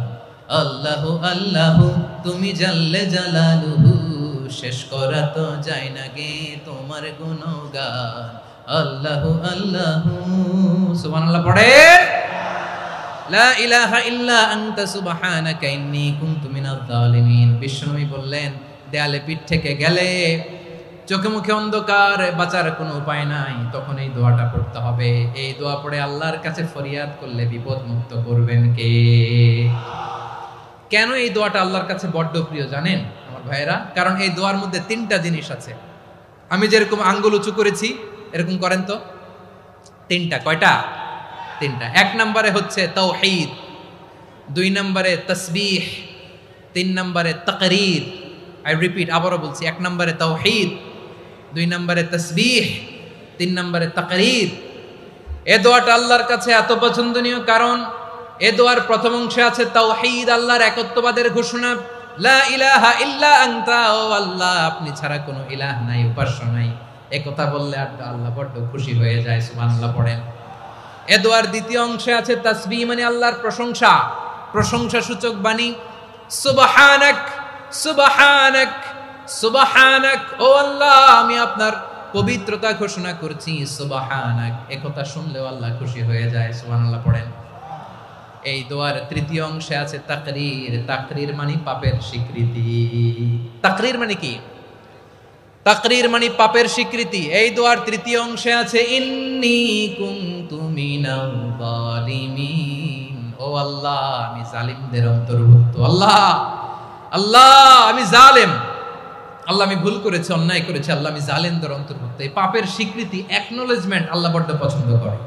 আল্লাহু আল্লাহু তুমি জাল্লে জালালুহু, শেষ করা তো যায় না গে তোমার গুণগান। আল্লাহু আল্লাহু, সুবহানাল্লাহ পড়ে। লা ইলাহা ইল্লা আনতা সুবহানাকা ইন্নী কুনতু মিনাজ জালিমিন। বিশ্বনবী বললেন, দেয়ালে পিঠ থেকে গেলে, চোখে মুখে অন্ধকার, বাঁচার কোনো উপায় নাই, তখন এই দোয়াটা পড়তে হবে। এই দোয়া পড়ে আল্লাহর কাছে ফরিয়াদ করলে বিপদ মুক্ত করবেন কে? কেন এই দোয়াটা আল্লাহর কাছে বড্ড প্রিয় জানেন আমার ভাইয়েরা? কারণ এই দোয়ার মধ্যে তিনটা জিনিস আছে। আমি যেরকম আঙ্গুল উঁচু করেছি এরকম করেন তো। তিনটা। কয়টা? তিনটা। এক নম্বরে হচ্ছে তাওহীদ, দুই নম্বরে তাসবিহ, তিন নম্বরে তাকরীর। আই রিপিট, আবারও বলছি, এক নম্বরে তাওহীদ, দুই নম্বরে তাসবিহ, তিন নম্বরে তাকরীর। এ দোয়াটা আল্লাহর কাছে এত পছন্দনীয় কারণ এ দোয়ার প্রথম অংশে আছে তাওহীদ, আল্লাহর একত্ববাদের ঘোষণা। লা ইলাহা ইল্লা আনতা, ও আল্লাহ আপনি ছাড়া কোনো ইলাহ নাই, উপাস্য নাই। এই কথা বললে আল্লাহ বড্ড খুশি হয়ে যায়। সুবহানাল্লাহ পড়েন। এ দোয়ার দ্বিতীয় অংশে আছে তাসবিহ, মানে আল্লাহর প্রশংসা, প্রশংসা সূচক বাণী। সুবহানাক সুবহানাক সুবহানাক, ও আল্লাহ আমি আপনার পবিত্রতা ঘোষণা করছি। সুবহানাক, এই কথা শুনলেও আল্লাহ খুশি হয়ে যায়। সুবহানাল্লাহ পড়েন। এই দোয়ার তৃতীয় অংশে আছে তাকরীর। তাকরীর মানে পাপের স্বীকৃতি। তাকরীর মানে কি? তাকরীর মানে পাপের স্বীকৃতি। এই দোয়ার তৃতীয় অংশে আছে ইন্নী কুনতু মিনাল জালিমিন, ও আল্লাহ আমি জালিমদের অন্তর্ভুক্ত। আল্লাহ আল্লাহ আমি জালেম, আল্লাহ আমি ভুল করেছি, অন্যায় করেছি, আল্লাহ আমি জালেমদের অন্তর্ভুক্ত। এই পাপের স্বীকৃতি, অ্যাকনোলেজমেন্ট আল্লাহ বড্ড পছন্দ করে।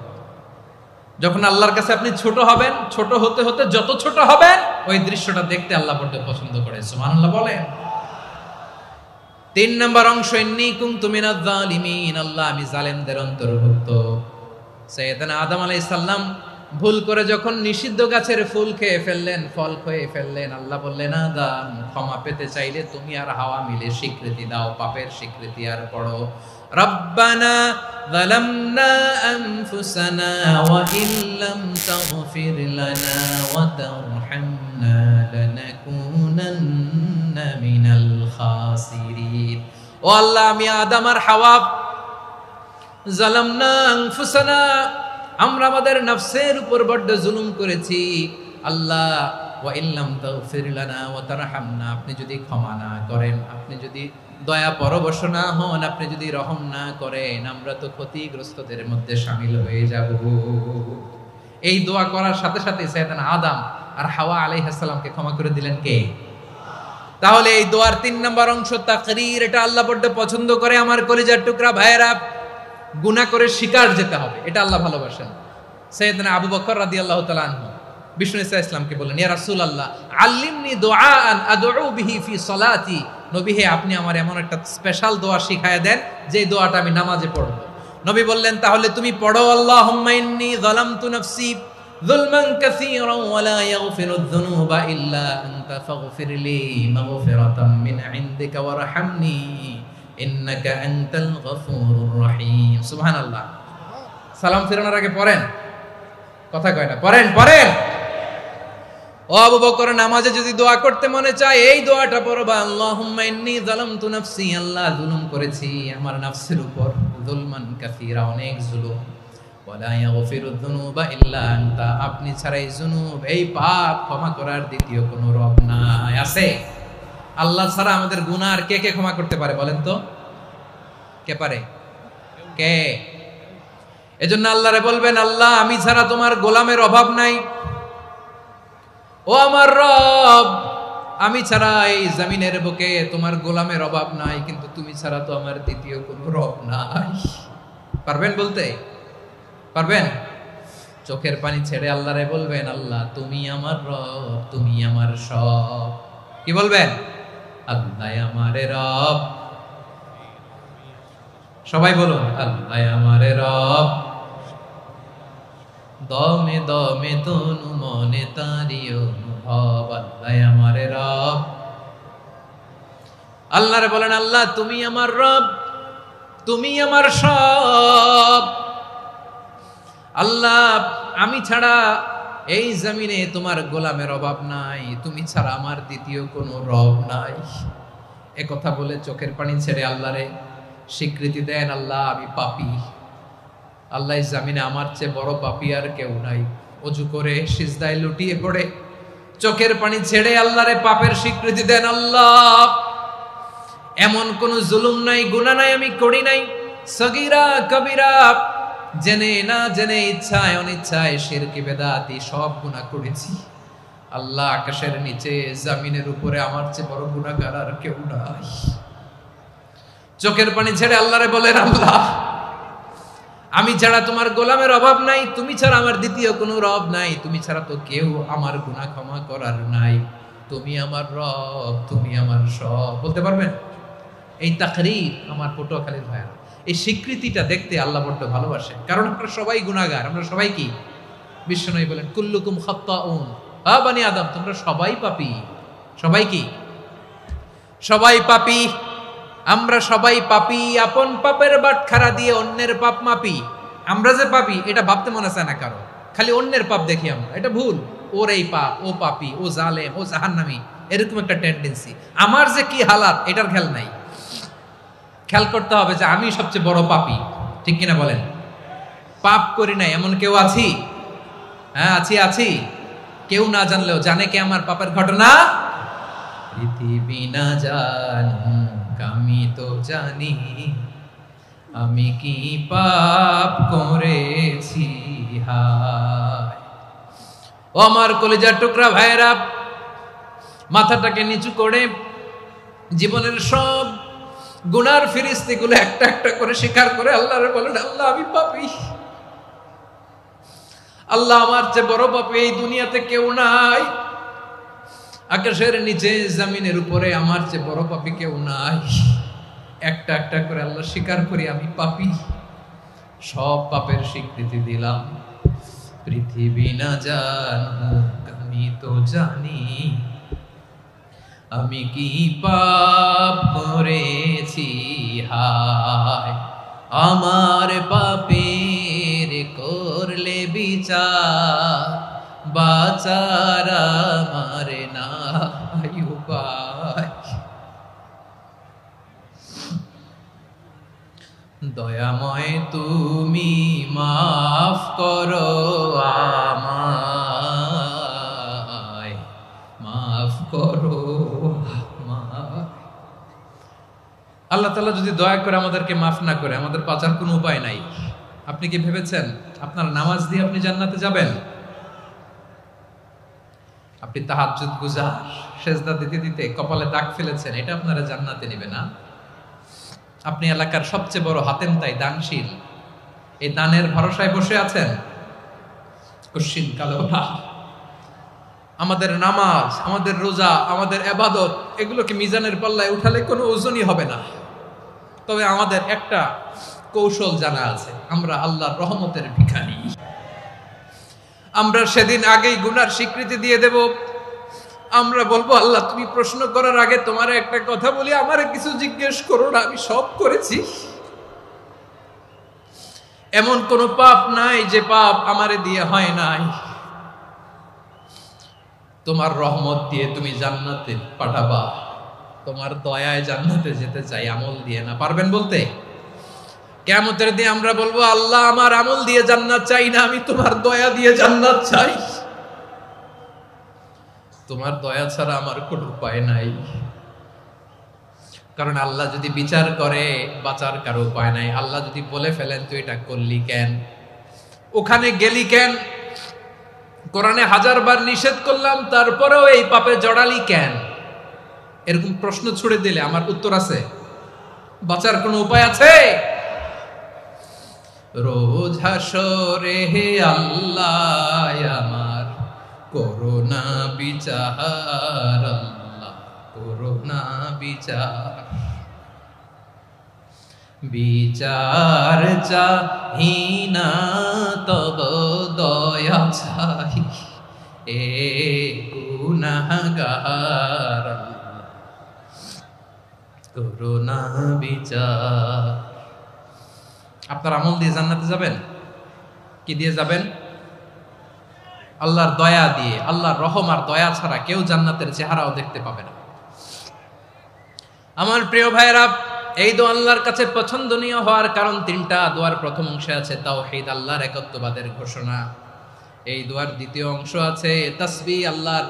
যখন আল্লাহর কাছে আপনি ছোট হবেন, ছোট হতে হতে যত ছোট হবেন, ওই দৃশ্যটা দেখতে আল্লাহ বড্ড পছন্দ করে। সুবহানাল্লাহ বলেন। তিন নম্বর অংশ ইন্নী কুনতু মিনাজ জালিমিন, আল্লাহ আমি জালেমদের অন্তর্ভুক্ত। সাইয়েদনা আদম আলাইহিস সালাম ভুল করে যখন নিষিদ্ধ গাছের ফুল খেয়ে ফেললেন, ফল খেয়ে ফেললেন, আল্লাহ বললেন আদম ক্ষমা পেতে চাইলে তুমি আর হাওয়া মিলে স্বীকৃতি দাও, পাপের স্বীকৃতি আর পড়ো। রব্বানা যালামনা আনফুসানা ওয়া ইল্লাম তাগফির লানা ওয়া তারহামনা লানাকুনান্না মিনাল খাসিরিন। ও আল্লাহ আমি আদম আর হাওয়া, যালামনা আনফুসানা, আমরা আমাদের নফসের উপর বড্ড জুলুম করেছি। আল্লাহ ওয়া ইল্লাম তাগফির লানা ওয়া তারহামনা, আপনি যদি ক্ষমা না করেন, আপনি যদি দয়া পরবশ না হন, আপনি যদি রহম না করেন, আমরা তো ক্ষতিগ্রস্তদের মধ্যে শামিল হয়ে যাব। এই দোয়া করার সাথে সাথে সাইয়েদনা আদম আর হাওয়া আলাইহিস সালামকে ক্ষমা করে দিলেন কে? তাহলে এই দোয়ার তিন নম্বর অংশ তাকরীর, এটা আল্লাহ বড্ড পছন্দ করে। আমার কলিজার টুকরা ভাইয়েরা, গুনাহ করে শিকার যেতে হবে, এটা আল্লাহ ভালোবাসেন। সাইয়েদনা আবু বকর রাদিয়াল্লাহু তাআলা আনহু বিষ্ণু ইসা ইসলামকে বললেন, ইয়া রাসূলুল্লাহ আল্লিমনি দুআআন আদউ বিহি ফি সলাতি, নবী হে আপনি আমার এমন একটা স্পেশাল দোয়া শিখায়া দেন যে দোয়াটা আমি নামাজে পড়ব। নবী বললেন, তাহলে তুমি পড়ো আল্লাহুম্মা ইন্নী যালামতু নাফসি যুলমান কাসীরান ওয়া লা ইয়াগফিরুয যুনুবা ইল্লা আনতা ফাগফিরলি মাগফিরাতাম মিন ইনদিকা ওয়ারহামনি ইন্নাকা আনতাল গফুরুর রহিম। সুবহানাল্লাহ। সালাম ফিরানোর আগে পড়েন, কথা কয় না, পড়েন পড়েন। ও আবু বকর, নামাজে যদি দোয়া করতে মনে চায় এই দোয়াটা পড়বা, আল্লাহুম্মা ইন্নী যালামতু নাফসি, আল্লাহ জুলুম করেছি আমার নফসের উপর, যুলমান কাসীরা, অনেক জুলুম, ওয়া লা ইয়াগফিরুয যুনুবা ইল্লা আনতা, আপনি ছাড়া এই জুনুব, এই পাপ ক্ষমা করার দ্বিতীয় কোনো রব নাই। আছে? আল্লাহ ছাড়া আমাদের গুনাহ আর কে কে ক্ষমা করতে পারে বলেন তো? কে পারে? কে? এজন্য আল্লাহরে বলবেন, আল্লাহ আমি ছাড়া তোমার গোলামের অভাব নাই। ও আমার রব, আমি ছাড়া এই জমিনের বুকে তোমার গোলামের অভাব নাই, কিন্তু তুমি ছাড়া তো আমার দ্বিতীয় কোনো রব নাই। পারবেন বলতে? পারবেন? চোখের পানি ছেড়ে আল্লাহরে বলবেন, আল্লাহ তুমি আমার রব, তুমি আমার সব। কি বলবেন? আল্লাহ আমারে রব। সবাই বলুন, আল্লাহ আমারে রব, দমে দমে তনু মনে তারি অনুভব। আল্লাহ আমারে রব। আল্লাহরে বলেন, আল্লাহ তুমি আমার রব, তুমি আমার সব। আল্লাহ আমি ছাড়া এই জমিনে তোমার গোলামের অভাব নাই, তুমি ছাড়া আমার দ্বিতীয় কোনো রব নাই। এ কথা বলে চোখের পানি ছেড়ে আল্লাহরে স্বীকৃতি দেন, আল্লাহ আমি পাপী। আল্লাহ জামিনে আমার চেয়ে বড় পাপী আর কেউ নাই। অজু করে সিজদায় লুটিয়ে পড়ে চোখের পানি ছেড়ে আল্লাহরে পাপের স্বীকৃতি দেন, আল্লাহ এমন কোন জুলুম নাই, গুনাহ নাই আমি করি নাই, সগীরা কবিরা, জেনে না জেনে, ইচ্ছায় অনিচ্ছায়, শিরকি বেদাতি সব গুনাহ করেছি। আল্লাহ আকাশের নিচে জমিনের উপরে আমার চেয়ে বড় গুনাহগার আর কেউ নাই। চোখের পানি ছেড়ে আল্লাহরে বলেন, আল্লাহ আমি ছাড়া তোমার গোলামের অভাব নাই, তুমি ছাড়া আমার দ্বিতীয় কোনো রব নাই, তুমি ছাড়া তো কেউ আমার গুনাহ ক্ষমা করার নাই, তুমি আমার রব, তুমি আমার সব। বলতে পারবেন? এই তাকরীর আমার পটুয়াখালীর ভাইয়া, এই স্বীকৃতিটা দেখতে আল্লাহ বড্ড ভালোবাসে। কারণ আমরা সবাই গুনাহগার, আমরা সবাই কি? বিশ্বনবী বলেন, কুল্লুকুম খাত্তাউন, আ বানি আদম তোমরা সবাই পাপী। সবাই কি? সবাই পাপী। আমরা সবাই পাপী, আপন পাপের বাটখারা দিয়ে অন্যের পাপ মাপি। আমরা যে পাপী এটা ভাবতে মনে চায় না কারো, খালি অন্যের পাপ দেখি আমরা, এটা ভুল। ওর এই পাপ, ও পাপী, ও জালেম, ও জাহান্নামী, এরকম একটা টেন্ডেন্সি। আমার যে কি হালাত এটার খেয়াল নাই। খেয়াল করতে হবে যে আমি সবচেয়ে বড় পাপী, ঠিক কিনা বলেন? পাপ করি নাই এমন কেউ আছি? হ্যাঁ আছি, আছি। কেউ না জানলেও জানে কে আমার পাপের ঘটনা? পৃথিবী না জানুক আমি তো জানি, আমি কি পাপ করেছি হায়। ও আমার কলিজার টুকরা ভাইয়েরা, মাথাটাকে নিচু করে জীবনের সব গুনার ফিরিস্তিগুলো একটা একটা করে স্বীকার করে আল্লাহরে বলেন, আল্লাহ আমি পাপী। আল্লাহ আমার চেয়ে বড় পাপী এই দুনিয়াতে কেউ নাই। আকাশের নিচে জমিনের উপরে আমার চেয়ে বড় পাপী কেউ নাই। একটা একটা করে আল্লাহ স্বীকার করি আমি পাপী, সব পাপের স্বীকৃতি দিলাম। পৃথিবী না জানুক আমি তো জানি, আমি কি পাপ করেছি হায়। আমার পাপের করলে বিচার, বাঁচার আমার নাই উপায়। দয়াময় তুমি মাফ করো আমায়, মাফ করো আমায়। আল্লাহ তাআলা যদি দয়া করে আমাদেরকে মাফ না করে, আমাদের বাঁচার কোনো উপায় নাই। আপনি কি ভেবেছেন আপনার নামাজ দিয়ে আপনি জান্নাতে যাবেন? আপনি তাহাজ্জুদ গুজার, সেজদা দিতে দিতে কপালে দাগ ফেলেছেন, এটা আপনারা জান্নাতে নেবে না। আপনি এলাকার সবচেয়ে বড় হাতেম তাই দানশীল, এই দানের ভরসায় বসে আছেন, কশিন কালো না। আমাদের নামাজ, আমাদের রোজা, আমাদের ইবাদত, এগুলোকে মিজানের পাল্লায় উঠালে কোনো ওজনই হবে না। তবে আমাদের একটা কৌশল জানা আছে, আমরা আল্লাহর রহমতের ভিখারি। আমরা সেদিন আগেই গুনার স্বীকৃতি দিয়ে দেব। আমরা বলবো, আল্লাহ তুমি প্রশ্ন করার আগে তোমার একটা কথা বলি, আমারে কিছু জিজ্ঞেস করো না, আমি সব করেছি। এমন কোন পাপ নাই যে পাপ আমারে দিয়ে হয় নাই। তোমার রহমত দিয়ে তুমি জান্নাতে পাঠাবা, তোমার দয়ায় জান্নাতে যেতে চাই, আমল দিয়ে না। পারবেন বলতে? কিয়ামতের দিন আমরা বলবো, আল্লাহ আমার আমল দিয়ে জান্নাত চাই না, আমি তোমার দয়া দিয়ে জান্নাত চাই। তোমার দয়া ছাড়া আমার কোনো উপায় নাই। কারণ আল্লাহ যদি বিচার করে, বাঁচার কারো উপায় নাই। আল্লাহ যদি বলে ফেলেন তুই এটা করলি কেন, ওখানে গেলি কেন? কোরআনে 1000 বার নিষেধ করলাম, তারপরেও এই পাপে জড়ালি কেন? এরকম প্রশ্ন ছুড়ে দিলে আমার উত্তর আছে? বাঁচার কোনো উপায় আছে? রোজ হাসরে হে আল্লাহ আমার করোনা বিচার, আল্লাহ করোনা বিচার, বিচার চাহি না তব দয়া চাই, এ গুনাহগার, আল্লাহ করোনা বিচার। আপনার আমল দিয়ে জান্নাতে যাবেন? কি দিয়ে যাবেন? আল্লাহর দয়া দিয়ে। আল্লাহর রহম আর দয়া ছাড়া কেউ জান্নাতের চেহারাও দেখতে পাবে না। আমার প্রিয় ভাইরা, এই দোয়া আল্লাহর কাছে পছন্দনীয় হওয়ার কারণ তিনটা। দোয়ার প্রথম অংশে আছে তাওহীদ, আল্লাহর একত্ববাদের ঘোষণা। এই দোয়ার দ্বিতীয় অংশ আছে তাসবিহ, আল্লাহর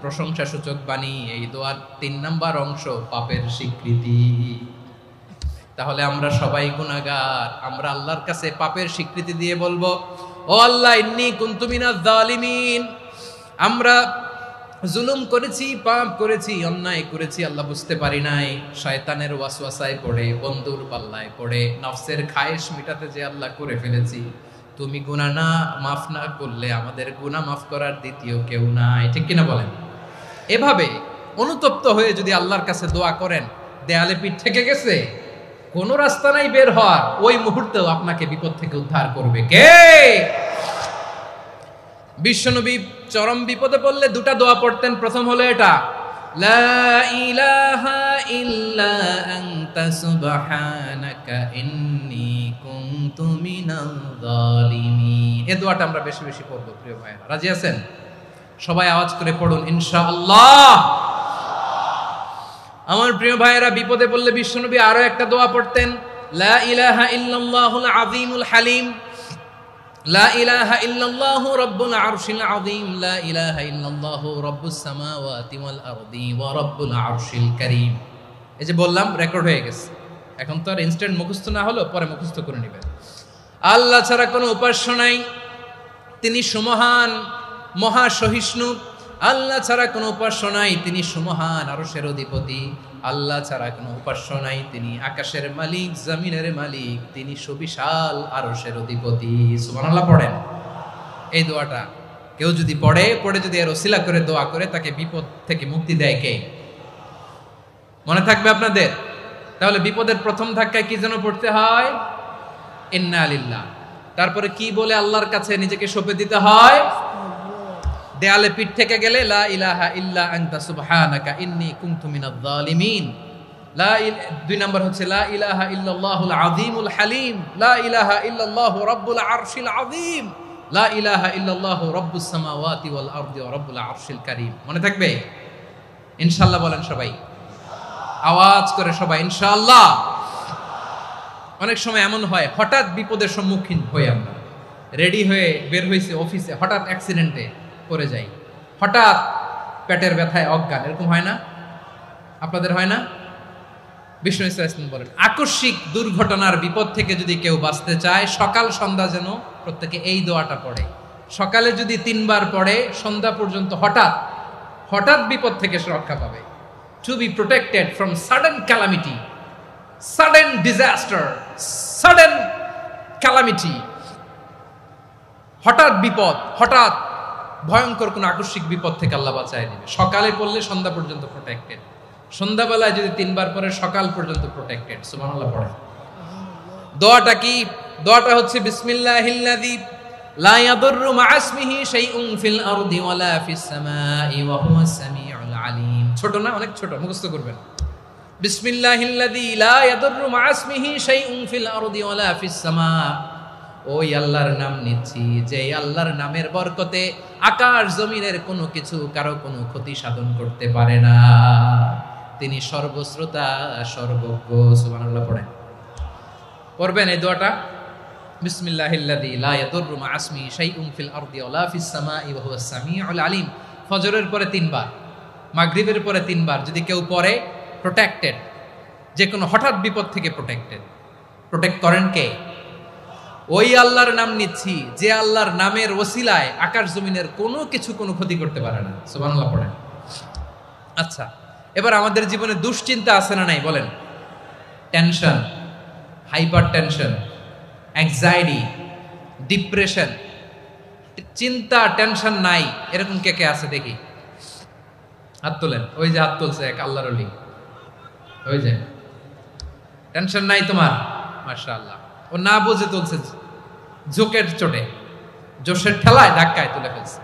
প্রশংসা সূচক বাণী। এই দোয়ার 3 নাম্বার অংশ পাপের স্বীকৃতি। তাহলে আমরা সবাই গুনাহগার। আমরা আল্লাহর কাছে পাপের স্বীকৃতি দিয়ে বলবো, ও আল্লাহ, ইন্নী কুনতু মিনাজ জালিমিন, আমরা জুলুম করেছি, পাপ করেছি, অন্যায় করেছি, আল্লাহ বুঝতে পারি নাই, শয়তানের ওয়াসওয়াসায় পড়ে, বন্ধুর পাল্লায় পড়ে, নফসের খায়েশ মিটাতে যে আল্লাহ করে ফেলেছি। তুমি গুনাহ না মাফ না করলে আমাদের গুনাহ মাফ করার দ্বিতীয় কেউ নাই। ঠিক কিনা বলেন? এভাবে অনুতপ্ত হয়ে যদি আল্লাহর কাছে দোয়া করেন, দেয়ালে পিঠ থেকে গেছে, কোন রাস্তা নাই বের হওয়ার, ওই মুহূর্তেও আপনাকে বিপদ থেকে উদ্ধার করবে কে? বিশ্বনবী চরম বিপদে পড়লে 2টা দোয়া পড়তেন। প্রথম হলো এটা, লা ইলাহা ইল্লা আনতা সুবহানাকা ইন্নী কুনতু মিনাল জালিমিন। এই দোয়াটা আমরা বেশি বেশি পড়ব প্রিয় ভাইরা। রাজি আছেন? সবাই আওয়াজ করে পড়ুন ইনশাআল্লাহ। আমার প্রিয় ভাইয়েরা, বিপদে পড়লে বিশ্বনবী আরো একটা দোয়া পড়তেন, লা ইলাহা ইল্লাল্লাহুল আযীমুল হালিম, লা ইলাহা ইল্লাল্লাহু রাব্বুল আরশিল আযীম, লা ইলাহা ইল্লাল্লাহু রাব্বুস সামাওয়াতি ওয়াল আরদি ওয়া রাব্বুল আরশিল কারীম। এই যে বললাম, রেকর্ড হয়ে গেছে। এখন তো আর ইনস্ট্যান্ট মুখস্থ না হলো, পরে মুখস্থ করে নেবেন। আল্লাহ ছাড়া কোনো উপাস্য নাই, তিনি সুমহান, মহা সহিষ্ণু। আল্লাহ ছাড়া কোনো উপাস্য নাই, তিনি সুমহান, আরশের অধিপতি। আল্লাহ ছাড়া কোনো উপাস্য নাই, তিনি আকাশের মালিক, জমিনের মালিক, তিনি সুবিশাল আরশের অধিপতি। সুবহানাল্লাহ পড়েন। এই দোয়াটা কেউ যদি পড়ে যদি এর ওসিলা করে দোয়া করে, তাকে বিপদ থেকে মুক্তি দেয় কে? মনে থাকবে আপনাদের? তাহলে বিপদের প্রথম ধাক্কায় কি যেন পড়তে হয়? ইন্না লিল্লাহ। তারপরে কি বলে আল্লাহর কাছে নিজেকে সঁপে দিতে হয়? দেয়ালে পিঠ থেকে গেলে লা ইলাহা ইল্লা আনতা সুবহানাকা ইন্নী কুনতু মিনাজ জালিমিন। 2 নাম্বার হচ্ছে লা ইলাহা ইল্লাল্লাহুল আযীমুল হালিম, লা ইলাহা ইল্লাল্লাহু রাব্বুল আরশিল আযীম, লা ইলাহা ইল্লাল্লাহু রাব্বুস সামাওয়াতি ওয়াল আরদি ওয়া রাব্বুল আরশিল কারীম। মনে থাকবে? ইনশাআল্লাহ বলেন সবাই, আওয়াজ করে সবাই ইনশাআল্লাহ। অনেক সময় এমন হয়, হঠাৎ বিপদের সম্মুখীন হই আমরা, রেডি হয়ে বের হইছে অফিসে, হঠাৎ অ্যাক্সিডেন্টে পড়ে যাই, হঠাৎ পেটের ব্যথায় অজ্ঞান। এরকম হয় না? আপনাদের হয় না? বিষ্ণু ইসলাম বলেন, আকস্মিক দুর্ঘটনার বিপদ থেকে যদি কেউ বাঁচতে চায়, সকাল সন্ধ্যা যেন প্রত্যেকে এই দোয়াটা পড়ে। সকালে যদি 3 বার পড়ে, সন্ধ্যা পর্যন্ত হঠাৎ বিপদ থেকে সে রক্ষা পাবে। To be protected from sudden calamity, sudden disaster, sudden calamity. হঠাৎ বিপদ, হঠাৎ ভয়ঙ্কর কোন আকস্মিক বিপদ থেকে আল্লাহ বাঁচায় দিবে। সকালে পড়লে সন্ধ্যা পর্যন্ত প্রোটেক্টেড, সন্ধ্যাবেলায় যদি 3 বার পরে সকাল পর্যন্ত প্রোটেক্টেড। সুবহানাল্লাহ পড়ে। দোয়াটা কি? দোয়াটা হচ্ছে বিসমিল্লাহিল্লাযী লা ইয়াদুররু মা'a ইসমিহি শাইউন ফিল আরদি ওয়ালা ফিস সামাই ওয়া হুয়াস সামিউল আলিম। ছোট না? অনেক ছোট, মুখস্থ করবেন। বিসমিল্লাহিল্লাযী লা ইয়াদুররু মা'a ইসমিহি শাইউন ফিল আরদি ওয়ালা ফিস সামা। ওই আল্লাহর নাম নিচ্ছি, যে আল্লাহর নামের বরকতে আকাশ জমিনের কোনো কিছু কারো কোনো ক্ষতি সাধন করতে পারে না। তিনি সর্বশ্রোতা, সর্বজ্ঞ। সুবহানাল্লাহ পড়েন। পড়বেন এই দোয়াটা, বিসমিল্লাহিল্লাযী লা ইয়াদুররু মা'a ইসমিহি শাইউন ফিল আরদি ওয়ালা ফিস সামাই ওয়া হুয়াস সামিউল আলিম। ফজরের পরে 3 বার, মাগরিবের পরে 3 বার যদি কেউ পড়ে, প্রোটেক্টেড, যে কোনো হঠাৎ বিপদ থেকে প্রোটেক্টেড। প্রোটেক্ট করেন কে? ওই আল্লাহর নাম নিচ্ছি যে আল্লাহর নামের ওসিলায় আকাশ জমিনের কোনো কিছু কোনো ক্ষতি করতে পারে না। সুবহানাল্লাহ পড়েন। আচ্ছা, এবার আমাদের জীবনে দুশ্চিন্তা আছে না নাই বলেন? Tension, hyper tension, anxiety, depression, চিন্তা টেনশন নাই এরকম কে কে আছে দেখি, হাত তোলেন। ওই যে হাত তুলছে এক আল্লাহর ওলি, ওই যে টেনশন নাই তোমার, মাশাআল্লাহ। ও না বুঝে তুলছে, জোকের চোটে, জোশের ঠেলায় ধাক্কায় তুলে ফেলছে।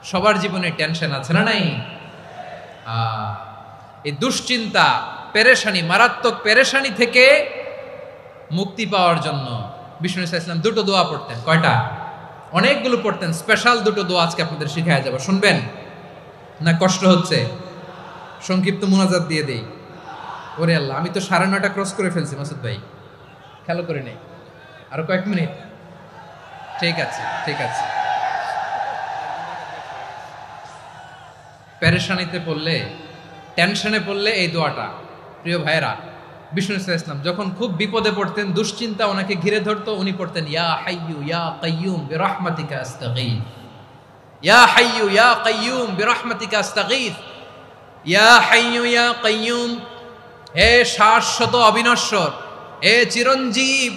সবার জীবনে টেনশন আছে না নাই? এই দুশ্চিন্তা, পেরেশানি, মারাত্মক পেরেশানি থেকে মুক্তি পাওয়ার জন্য বিষ্ণু ইসলাম দুটো দোয়া পড়তেন। কয়টা? অনেকগুলো পড়তেন। স্পেশাল দুটো দোয়া আজকে আপনাদের শিখায়া যাব, শুনবেন না? কষ্ট হচ্ছে? সংক্ষিপ্ত মুনাজাত দিয়ে দেই। ওরে আল্লাহ, আমি তো 9:30 ক্রস করে ফেলছি মাসুদ ভাই, খেয়াল করে নেই। আরো কয়েক মিনিট, ঠিক আছে ঠিক আছে। পেরেশানিতে পড়লে, টেনশনে পড়লে এই দোয়াটা, প্রিয় ভাইরা, বিষ্ণু ইসলাম যখন খুব বিপদে পড়তেন, দুশ্চিন্তা ওনাকে ঘিরে ধরতো, উনি পড়তেন ইয়া হাইয়ু ইয়া কাইয়ুম বিরহমাতিকা আস্তাগীথ, ইয়া হাইয়ু ইয়া কাইয়ুম বিরহমাতিকা আস্তাগীথ, ইয়া হাইয়ু ইয়া কাইয়ুম, হে শাশ্বত অবিনশ্বর, হে চিরঞ্জীব,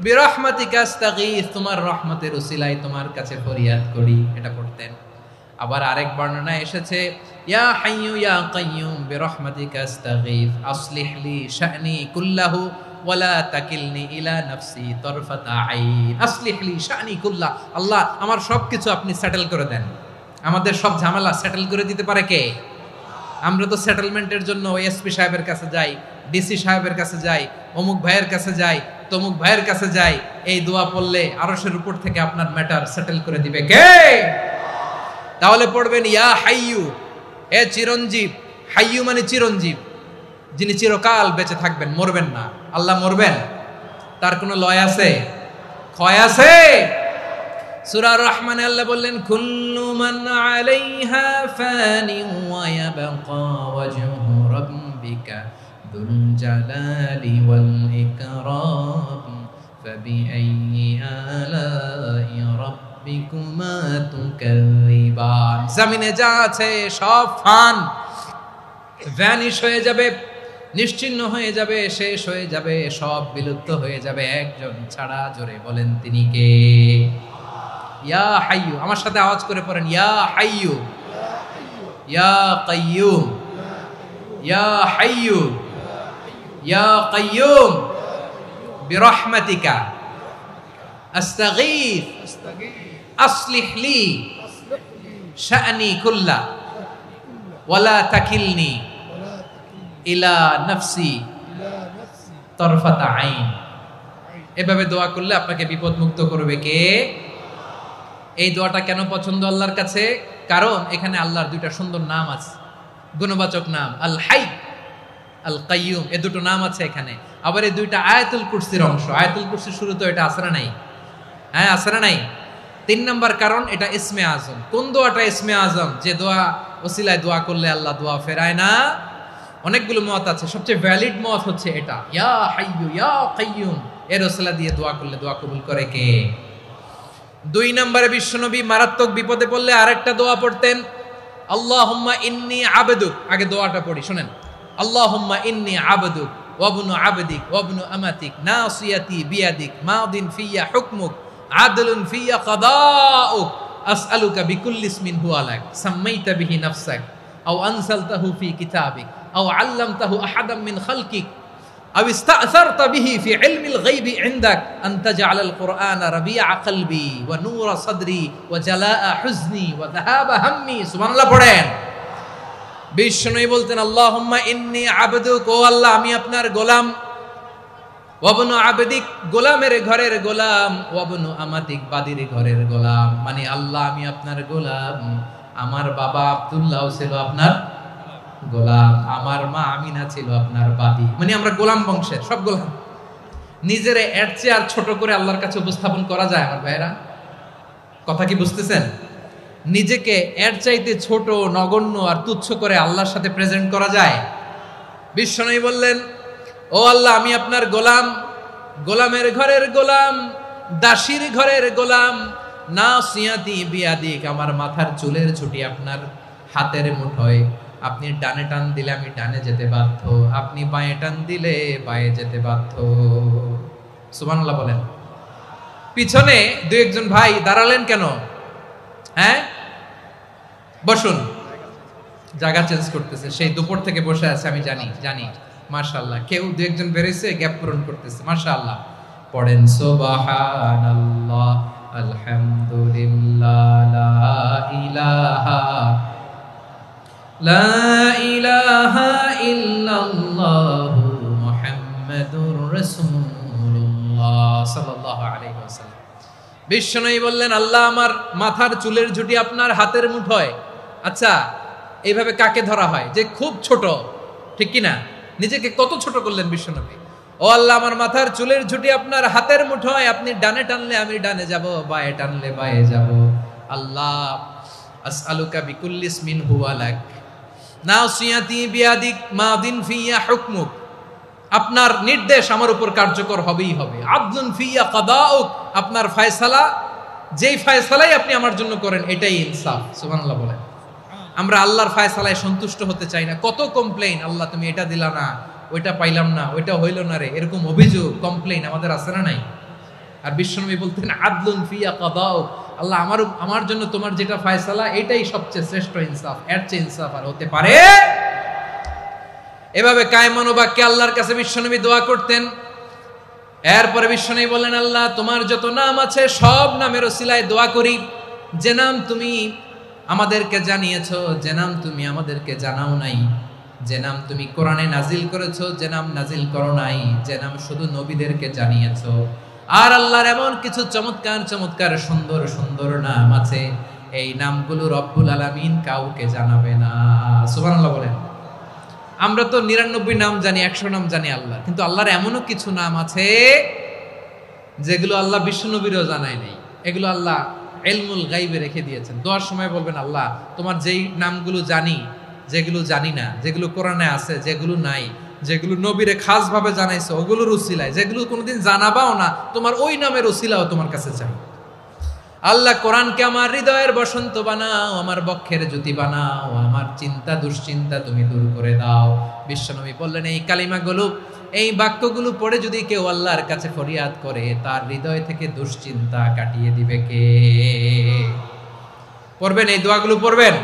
বিরহমাতিকা আস্তাগীথ, তোমার রহমতের উসিলায় তোমার কাছে ফরিয়াদ করি। এটা পড়তেন। আবার আরেক বর্ণনায় এসেছে ইয়া হাইয়ু ইয়া কাইয়ুম বিরহমাতিকা আস্তাগীথ আসলিহ লি শা'নি কুল্লাহু ওয়ালা তাকিলনি ইলা নাফসি তারফাতা আইন। আসলিহ লি শা'নি কুল্লাহ, আল্লাহ আমার সবকিছু আপনি সেটেল করে দেন। আমাদের সব ঝামেলা সেটেল করে দিতে পারে কে? আমরা তো সেটেলমেন্টের জন্য এসপি সাহেবের কাছে যাই, ডিসি সাহেবের কাছে যাই, অমুক ভাইয়ের কাছে যাই, তমুক ভাইয়ের কাছে যাই। এই দোয়া পড়লে আরশের উপর থেকে আপনার ম্যাটার সেটেল করে দিবে কে? তাহলে পড়বেন ইয়া হাইয়ু, হে চিরঞ্জীব। হাইয়ু মানে চিরঞ্জীব, যিনি চিরকাল বেঁচে থাকবেন, মরবেন না। আল্লাহ মরবেন? তার কোনো লয় আছে? ক্ষয় আছে? সূরা রহমানে আল্লাহ বললেন কুল্লু মান আলাইহা ফানি ওয়া ইয়াবকা ওয়াজহু রাব্বিকা যুল জালালি ওয়াল ইকরাম ফাবিআইয়ি আলাই রাব্বিকুমা তুকাযিবান। জমিনে যা আছে সব ফান, ভ্যানিশ হয়ে যাবে, নিশ্চিহ্ন হয়ে যাবে, শেষ হয়ে যাবে, সব বিলুপ্ত হয়ে যাবে, একজন ছাড়া। জোরে বলেন তিনি কে? ইয়া হাইয়ু, আমার সাথে আওয়াজ করে পড়েন ইয়া হাইয়ু ইয়া কাইয়ুম ইয়া হাইয়ু ইয়া কাইয়ুম বিরহমাতিকা আস্তাগীথ আসলিহ লি শা'নি কুল্লা ওয়ালা তাকিলনি ইলা নাফসি তারফাতা আইন। এভাবে দোয়া করলে আপনাকে বিপদ মুক্ত করবে কে? এই দোয়াটা কেন পছন্দ আল্লাহর কাছে? কারণ এখানে আল্লাহর দুইটা সুন্দর নাম আছে, গুণবাচক নাম, আল হাই, আল কাইয়ুম, এই দুটো নাম আছে এখানে। আবার এই দুইটা আয়াতুল কুরসির অংশ। আয়াতুল কুরসির শুরু তো এটা আছে না নাই? হ্যাঁ, আছে না নাই? 3 নাম্বার কারণ, এটা ইসমে আজম। কোন দোয়াটা ইসমে আজম? যে দোয়া ওসিলায় দোয়া করলে আল্লাহ দোয়া ফেরায় না। অনেকগুলো মত আছে, সবচেয়ে ভ্যালিড মত হচ্ছে এটা, ইয়া হাইয়ু ইয়া কাইয়ুম, এর ওসিলা দিয়ে দোয়া করলে দোয়া কবুল করে কে? 2 নম্বরে বিশ্বনবী মারাত্মক বিপদে পড়লে আরেকটা দোয়া পড়তেন, আল্লাহুম্মা ইন্নী আবদুক। আগে দোয়াটা পড়ি, শুনেন। আল্লাহুম্মা ইন্নী আবদুক ওয়া ইবনু আবদিক ওয়া ইবনু আমাতিক নাসিয়াতি বিয়াদিক মাদিন ফিয়া হুকমুক আদলুন ফিয়া কাদাউক আসআলুকা বিকুল্লি ইসমিন হুয়া লাক সাম্মাইতা বিহি নাফসাক আও আনসালতাহু ফি কিতাবিক আও আল্লামতাহু আহাদাম মিন খালকিক أو استأثرت به في علم الغيب عندك أن تجعل القرآن ربيع قلبي ونور صدري وجلاء حزني وذهاب همي। سبحان الله পড়েন। বিষ্ণু বলতেন আল্লাহুম্মা ইন্নী আবদুক, ও আল্লাহ আমি আপনার গোলাম, ওয়াবনু আবদিক, গোলামের ঘরের গোলাম, ওয়াবনু আমাতিক, বাদির ঘরের গোলাম। মানে আল্লাহ আমি আপনার গোলাম, আমার বাবা আব্দুল্লাহ ছিল আপনার গোলাম, আমার মা আমিনা ছিল আপনার বাদী। মানে আমরা গোলাম বংশের, সব গোলাম। নিজেরে এর চেয়ে আর ছোট করে আল্লাহর কাছে উপস্থাপন করা যায় আমার ভাইরা? কথা কি বুঝতেছেন? নিজেকে এর চাইতে ছোট, নগণ্য আর তুচ্ছ করে আল্লাহর সাথে প্রেজেন্ট করা যায়? বিশ্বনবী বললেন ও আল্লাহ আমি আপনার গোলাম, গোলামের ঘরের গোলাম, দাসীর ঘরের গোলাম, নাসিয়াতি বিয়াদিক, আমার মাথার চুলের ছুটি আপনার হাতের মুঠোয়। আপনি ডানে টান দিলে আমি ডানে যেতে বাধ্য, আপনি বাঁয়ে টান দিলে বাঁয়ে যেতে বাধ্য। সুবহানাল্লাহ বলেন। পিছনে দুই একজন ভাই দাঁড়ালেন কেন? হ্যাঁ, বসুন। জায়গা চেঞ্জ করতেছে, সেই দুপুর থেকে বসে আছে, আমি জানি। মাশাআল্লাহ, কেউ দুই একজন বেরিয়েছে, গ্যাপ পূরণ করতেছে। মাশাআল্লাহ। পড়েন সুবহানাল্লাহ, আলহামদুলিল্লাহ, লা ইলাহা ইল্লাল্লাহ মুহাম্মাদুর রাসূলুল্লাহ সাল্লাল্লাহু আলাইহি ওয়াসাল্লাম। বিশ্বনবী বললেন, আল্লাহ আমার মাথার চুলের ঝুঁটি আপনার হাতের মুঠোয়। আচ্ছা, এইভাবে কাকে ধরা হয়? যে খুব ছোট, ঠিক কি না? নিজেকে কত ছোট করলেন বিশ্বনবী। ও আল্লাহ, আমার মাথার চুলের ঝুঁটি আপনার হাতের মুঠোয়, আপনি ডানে টানলে আমি ডানে যাব, বাঁয়ে টানলে বাঁয়ে যাব। আল্লাহ, আসআলুকা বিকুল্লি ইসমিন হুয়া লাক, নাসিয়াতি বিয়াদিক, মাদিন ফিয়া হুকমুক, আপনার নির্দেশ আমার উপর কার্যকর হবেই হবে। আদলুন ফিয়া কাদাউক, আপনার ফয়সালা, যেই ফয়সালাই আপনি আমার জন্য করেন এটাই ইনসাফ। সুবহানাল্লাহ বলেন। আমরা আল্লাহর ফয়সালায় সন্তুষ্ট হতে চাই না। কত কমপ্লেইন, আল্লাহ তুমি এটা দিলা না, ওইটা পাইলাম না, ওইটা হইল না রে, এরকম অভিযোগ, কমপ্লেইন আমাদের আছে না নাই? আর বিশ্বনবী বলতেন, আদলুন ফিয়া কাদাউক, আল্লাহ আমার জন্য তোমার যেটা ফয়সালা এটাই সবচেয়ে শ্রেষ্ঠ ইনসাফ, এর চেয়ে ইনসাফ আর হতে পারে? এভাবে কায়মান বাক্যে আল্লাহর কাছে বিশ্বনবী দোয়া করতেন। এরপরে বিশ্বনবী বললেন, আল্লাহ তোমার যত নাম আছে সব নামের ওসিলায় দোয়া করি, যে নাম তুমি আমাদেরকে জানিয়েছো, যে নাম তুমি আমাদেরকে জানাও নাই, যে নাম তুমি কোরআনে নাজিল করেছো, যে নাম নাজিল করো নাই, যে নাম শুধু নবীদেরকে জানিয়েছো। আর আল্লাহর এমন কিছু চমৎকার চমৎকার সুন্দর সুন্দর নাম আছে, এই নামগুলো রব্বুল আলামিন কাউকে জানাবে না। সুবহানাল্লাহ বলেন। আমরা তো 99 নাম জানি, 100 নাম জানি আল্লাহ, কিন্তু আল্লাহর এমনও কিছু নাম আছে যেগুলো আল্লাহ বিশ্বনবীরও জানায় নাই। এগুলো আল্লাহ ইলমুল গায়বে রেখে দিয়েছেন। দোয়ার সময় বলবেন, আল্লাহ তোমার যেই নামগুলো জানি, যেগুলো জানি না, যেগুলো কোরআনে আছে, যেগুলো নাই, যেগুলো নবীরে খাস ভাবে জানাইছো ওগুলোর উসিলায়, যেগুলো কোনোদিন জানাবাও না, তোমার ওই নামের উসিলাও তোমার কাছে চাই। আল্লাহ কোরআনকে আমার হৃদয়ের বসন্ত বানাও, আমার বক্ষের জ্যোতি বানাও, আমার চিন্তা দুশ্চিন্তা তুমি দূর করে দাও। বিশ্বনবী বললেন, এই কালিমাগুলো, এই বাক্যগুলো পড়ে যদি কেউ আল্লাহর কাছে ফরিয়াদ করে, তার হৃদয় থেকে দুশ্চিন্তা কাটিয়ে দিবে কে? পড়বেন, এই দোয়াগুলো পড়বেন।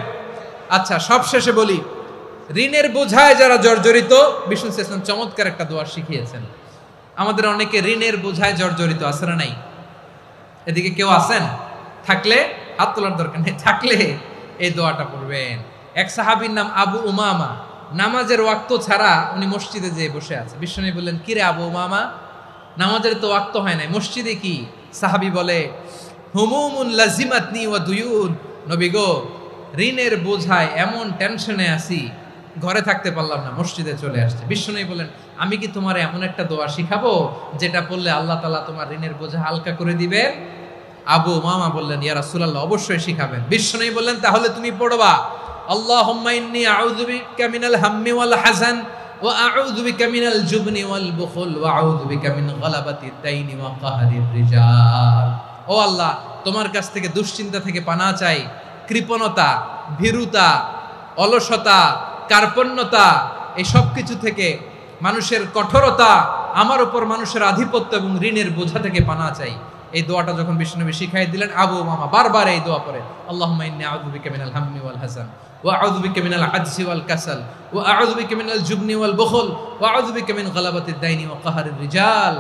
আচ্ছা, সব শেষে বলি, ঋণের বোঝায় যারা জর্জরিত, বিষ্ণু ইসলাম চমৎকার একটা দোয়া শিখিয়েছেন। আমাদের অনেকে ঋণের বোঝায় জর্জরিত, আছে না নাই? এদিকে কেউ আছেন? থাকলে হাত তোলার দরকার নেই, থাকলে এই দোয়াটা পড়বেন। এক সাহাবীর নাম আবু উমামা, নামাজের ওয়াক্ত ছাড়া উনি মসজিদে যেয়ে বসে আছে। বিশ্বনবী বললেন, কি রে আবু উমামা, নামাজের তো ওয়াক্ত হয় নাই, মসজিদে কি? সাহাবী বলে, হুমুমুন লাজিমাতনি ওয়া দুয়ুন, নবী গো, ঋণের বোঝায় এমন টেনশনে আছি, ঘরে থাকতে পারলাম না, মসজিদে চলে আসছে। বিশ্বনবী বলেন, আমি কি তোমার এমন একটা দোয়া শিখাবো যেটা পড়লে আল্লাহ তাআলা তোমার ঋণের বোঝা হালকা করে দিবেন? আবু উমামা বললেন, ইয়া রাসূলুল্লাহ, অবশ্যই শিখাবেন। বিশ্বনবী বললেন, তাহলে তুমি পড়বা, আল্লাহুম্মা ইন্নী আউযু বিকা মিনাল হাম্মি ওয়াল হাযান ওয়া আউযু বিকা মিনাল জুবনি ওয়াল বুখল ওয়া আউযু বিকা মিন গালাবাতিদ দাইনি ওয়া কাহরির রিজাল। ও আল্লাহ, তোমার কাছ থেকে দুশ্চিন্তা থেকে পানা চাই, কৃপণতা, ভীরুতা, অলসতা, কার্পণ্যতা, এই সব কিছু থেকে, মানুষের কঠোরতা, আমার উপর মানুষের আধিপত্য এবং ঋণের বোঝা থেকে পানা চাই। এই দোয়াটা যখন বিশ্বনবী শিখাই দিলেন, আবু উমামা বারবার এই দোয়া পড়ে, আল্লাহুম্মা ইন্নী আউযু বিকা মিনাল হাম্মি ওয়াল হাযান ওয়া আউযু বিকা মিনাল আজজি ওয়াল কাসাল ওয়া আউযু বিকা মিনাল জুবনি ওয়াল বুখল ওয়া আউযু বিকা মিন গালাবাতিদ দাইনি ওয়া কাহরির রিজাল।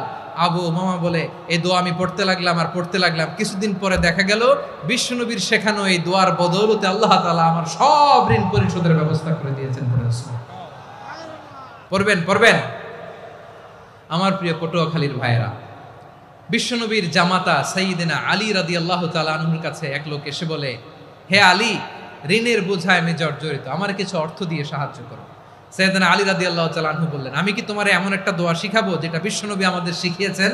আবু উমামা বলে, এই দোয়া আমি পড়তে লাগলাম। কিছুদিন পরে দেখা গেল বিশ্বনবীর শেখানো এই দোয়ার বদৌলতে আল্লাহ তাআলা আমার সব ঋণ পরিশোধের ব্যবস্থা করে দিয়েছেন। পড়বেন। আমার প্রিয় পটুয়াখালীর ভাইয়েরা, বিশ্বনবীর জামাতা সাইয়্যিদিনা আলী রাদিয়াল্লাহু তাআলা আনহুর কাছে এক লোক এসে বলে, হে আলী, ঋণের বোঝায় আমি জর্জরিত, আমার কিছু অর্থ দিয়ে সাহায্য করো। সাইয়্যিদিনা আলী রাদিয়াল্লাহু তাআলা আনহু বললেন, আমি কি তোমারে এমন একটা দোয়া শিখাবো যেটা বিশ্বনবী আমাদের শিখিয়েছেন?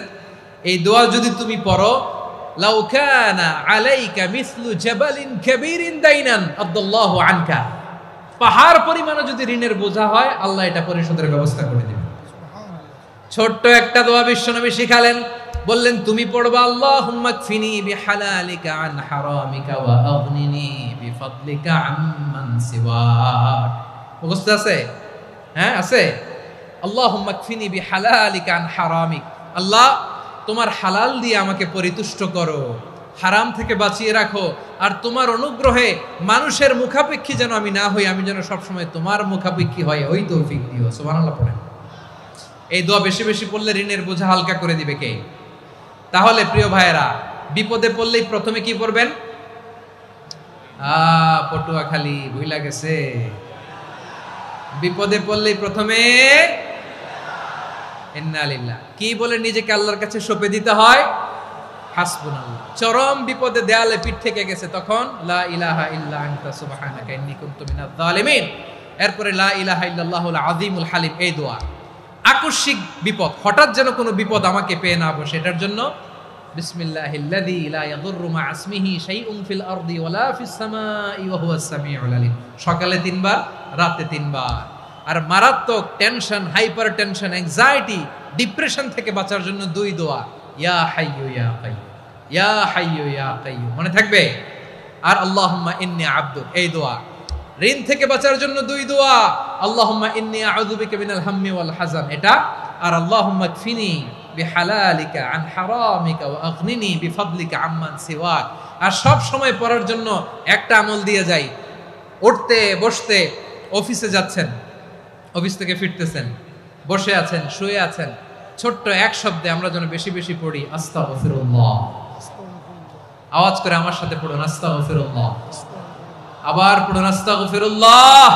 এই দোয়া যদি তুমি পড়ো, লাউ কানা আলাইকা মিসলু জাবালিন কাবীরিন দাইনান আদাল্লাহু আনকা, পাহাড় পরিমাণে যদি ঋণের বোঝা হয়, আল্লাহ এটা পরিশোধের ব্যবস্থা করে দিবেন। ছোট্ট একটা দোয়া বিশ্বনবী শিখালেন, বললেন তুমি পড়বা আল্লাহুম্মা কফিনি বিহালালিকা আন হারামিকা ওয়া আগনিনি বিফাদলিকা আম্মান সিওয়াক। মুখস্থ আছে? হ্যাঁ আছে। আল্লাহুম্মা কফিনি বিহালালিকা আন হারামিক, আল্লাহ তোমার হালাল দিয়ে আমাকে পরিতুষ্ট করো, হারাম থেকে বাঁচিয়ে রাখো, আর তোমার অনুগ্রহে মানুষের মুখাপেক্ষী যেন আমি না হই, আমি যেন সবসময় তোমার মুখাপেক্ষী হয়, ওই তৌফিক দিও। সুবহানাল্লাহ পড়েন। এই দোয়া বেশি বেশি পড়লে ঋণের বোঝা হালকা করে দিবে কে? তাহলে প্রিয় ভাইয়েরা, বিপদে পড়লেই প্রথমে কি পড়বেন? পটুয়াখালী ভুইলা গেছে। বিপদে পড়লেই প্রথমে ইন্না লিল্লাহ কি বলে নিজেকে আল্লাহর কাছে সঁপে দিতে হয়? হাসবুনাল্লাহ। চরম বিপদে দেয়ালে পিঠ থেকে গেছে, তখন লা ইলাহা ইল্লা আনতা সুবহানাকা ইন্নী কুনতু মিনাজ জালিমিন। এরপরে লা ইলাহা ইল্লাল্লাহুল আযীমুল হালিম, এই দোয়া। আকস্মিক বিপদ, হঠাৎ যেন কোনো বিপদ আমাকে পেয়ে না বসে, এটার জন্য বিসমিল্লাহিল্লাযী লা ইয়াদুররু মা ইসমিহি শাইউন ফিল আরদি ওয়ালা ফিস সামাই ওয়া হুয়াস সামিউল আলীম। সকালে 3 বার, রাতে 3 বার। আর মারাত্মক tension, hyper tension, anxiety, depression থেকে বাঁচার জন্য 2 দোয়া, ইয়া হাইয়্যু ইয়া কাইয়্যুম, ইয়া হাইয়্যু ইয়া কাইয়্যুম, মনে থাকবে? আর আল্লাহুম্মা ইন্নী আবদুক, এই দোয়া। ঋণ থেকে বাঁচার জন্য 2 দোয়া, আল্লাহুম্মা ইন্নী আউযু বিকা মিনাল হাম্মি ওয়াল হাযান, এটা। আর আল্লাহুম্মা কফিনি বিহালালিকা আন হারামিকা ওয়া আগনিনি বিফাদলিকা আম্মান সিওয়াক। আর সব সময় পড়ার জন্য একটা আমল দিয়ে যাই, উঠতে বসতে, অফিসে যাচ্ছেন, অফিস থেকে ফিরতেছেন, বসে আছেন, শুয়ে আছেন, ছোট্ট এক শব্দে আমরা যেন বেশি বেশি পড়ি আস্তাগফিরুল্লাহ। আওয়াজ করে আমার সাথে পড়ুন আস্তাগফিরুল্লাহ। আবার পড়ুন আস্তাগফিরুল্লাহ।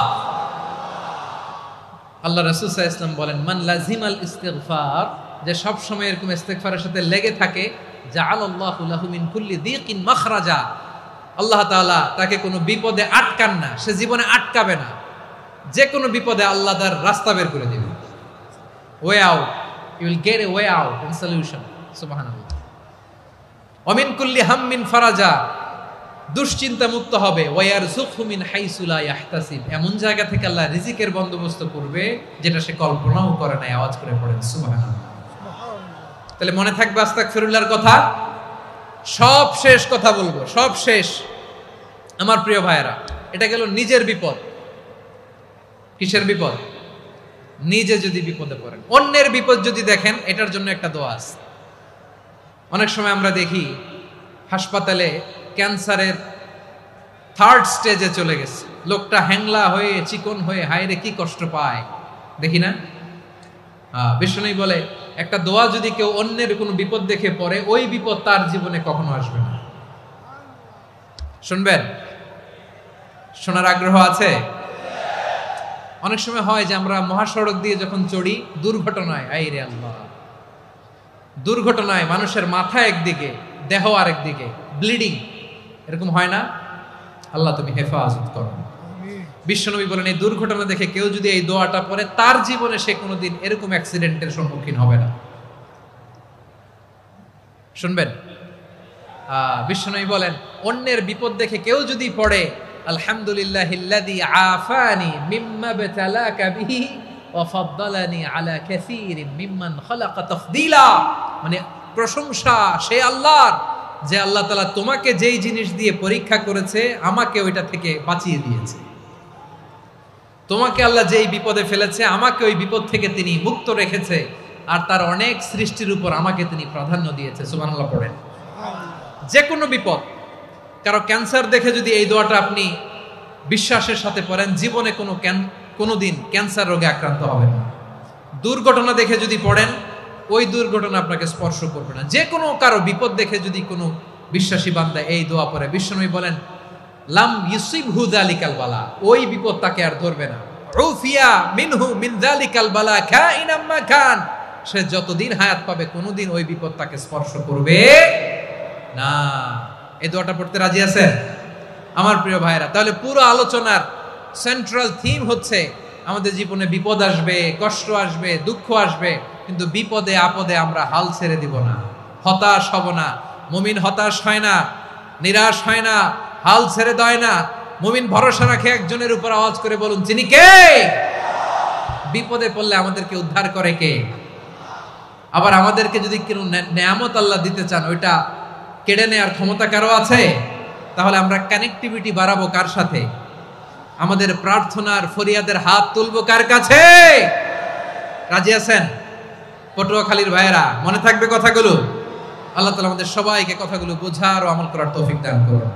আল্লাহ রাসূল সাল্লাল্লাহু আলাইহি ওয়াসাল্লাম বলেন, মান লাজিমাল ইস্তিগফার, যে সব সময় এরকম ইস্তিগফারের সাথে লেগে থাকে, জাআলাল্লাহু লাহু মিন কুল্লি যিকিন মাখরাজা, আল্লাহ তাআলা তাকে কোনো বিপদে আটকান না, সে জীবনে আটকাবে না, যে কোনো বিপদে আল্লাহ তার রাস্তা বের করে দিবেন। Way out, you will get a way out and solution. সুবহানাল্লাহ। ওয়া মিন কুল্লি হাম্মিন ফারাজা, দুশ্চিন্তা মুক্ত হবে। ওয়ায়ারযুকহু মিন হাইসু লা ইয়াহতাসিব, এমন জায়গা থেকে আল্লাহ রিজিকের বন্দোবস্ত করবে যেটা সে কল্পনাও করে না। আওয়াজ করে পড়েন সুবহানাল্লাহ। তাহলে মনে থাকবে আস্তাগফিরুল্লাহর কথা। সব শেষ কথা বলবো, সব শেষ আমার প্রিয় ভাইয়েরা। এটা গেল নিজের বিপদ। কিসের বিপদ? নিজে যদি বিপদে পড়েন। অন্যের বিপদ যদি দেখেন, এটার জন্য একটা দোয়া আছে। অনেক সময় আমরা দেখি হাসপাতালে ক্যান্সারের 3rd স্টেজে চলে গেছে, লোকটা হ্যাংলা হয়ে, চিকন হয়ে, হায়রে কি কষ্ট পায়, দেখি না? বিষ্ণু বলে, একটা দোয়া যদি কেউ অন্যের কোনো বিপদ দেখে পড়ে, ওই বিপদ তার জীবনে কখনো আসবে না। শুনবেন? শোনার আগ্রহ আছে? অনেক সময় হয় যে আমরা মহাসড়ক দিয়ে যখন চড়ি, দুর্ঘটনায়, আইরে আল্লাহ, দুর্ঘটনায় মানুষের মাথা একদিকে, দেহ আরেকদিকে, ব্লিডিং, এরকম হয় না? আল্লাহ তুমি হেফাজত করো। বিশ্বনবী বলেন, এই দুর্ঘটনা দেখে কেউ যদি এই দোয়াটা পড়ে, তার জীবনে সে কোনোদিন এরকম অ্যাক্সিডেন্টের সম্মুখীন হবে না। শুনবেন? বিশ্বনবী বলেন, অন্যের বিপদ দেখে কেউ যদি পড়ে, আলহামদুলিল্লাহিল্লাযী আফানি মিম্মা বতালাকা বিহি ওয়া ফাদ্দালানি আলা কাসীরিন মিম্মান খালাকা তাফদীলা, মানে প্রশংসা সে আল্লাহর, যে আল্লাহ তাআলা তোমাকে যেই জিনিস দিয়ে পরীক্ষা করেছে, আমাকে ওইটা থেকে বাঁচিয়ে দিয়েছে। তোমাকে আল্লাহ যেই বিপদে ফেলেছে, আমাকে ওই বিপদ থেকে তিনি মুক্ত রেখেছে, আর তার অনেক সৃষ্টির উপর আমাকে তিনি প্রাধান্য দিয়েছে। সুবহানাল্লাহ পড়েন। যে কোনো বিপদ, কারো ক্যান্সার দেখে যদি এই দোয়াটা আপনি বিশ্বাসের সাথে পড়েন, জীবনে কোনোদিন ক্যান্সার রোগে আক্রান্ত হবেন না। দুর্ঘটনা দেখে যদি পড়েন, ওই দুর্ঘটনা আপনাকে স্পর্শ করবে না। যে কোনো কারো বিপদ দেখে যদি কোনো বিশ্বাসী বান্দা এই দোয়া পড়ে, বিশ্বনবী বলেন, লাম ইউসিবহু যালিকাল বালা, ওই বিপদ তাকে আর ধরবে না। উফিয়া মিনহু মিন যালিকাল বালা কাইনাম মা কান, সে যতদিন হায়াত পাবে কোনোদিন ওই বিপদ তাকে স্পর্শ করবে না। এই দোয়াটা পড়তে রাজি আছেন আমার প্রিয় ভাইরা? তাহলে পুরো আলোচনার সেন্ট্রাল থিম হচ্ছে, আমাদের জীবনে বিপদ আসবে, কষ্ট আসবে, দুঃখ আসবে, কিন্তু বিপদে আপদে আমরা হাল ছেড়ে দিব না, হতাশ হব না। মুমিন হতাশ হয় না, নিরাশ হয় না, হাল ছেড়ে দেয় না। মুমিন ভরসা রাখে একজনের উপর। আওয়াজ করে বলুন, যিনি কে? বিপদে পড়লে আমাদেরকে উদ্ধার করে কে? আবার আমাদেরকে যদি কোনো নেয়ামত আল্লাহ দিতে চান, ওইটা কেড়ে নেওয়ার ক্ষমতা কারো আছে? তাহলে আমরা কানেক্টিভিটি বাড়াবো কার সাথে? আমাদের প্রার্থনার ফরিয়াদের হাত তুলবো কার কাছে? রাজি আছেন পটুয়াখালীর ভাইয়েরা? মনে থাকবে কথাগুলো? আল্লাহ তাআলা আমাদের সবাইকে কথাগুলো বোঝার ও আমল করার তৌফিক দান করুন।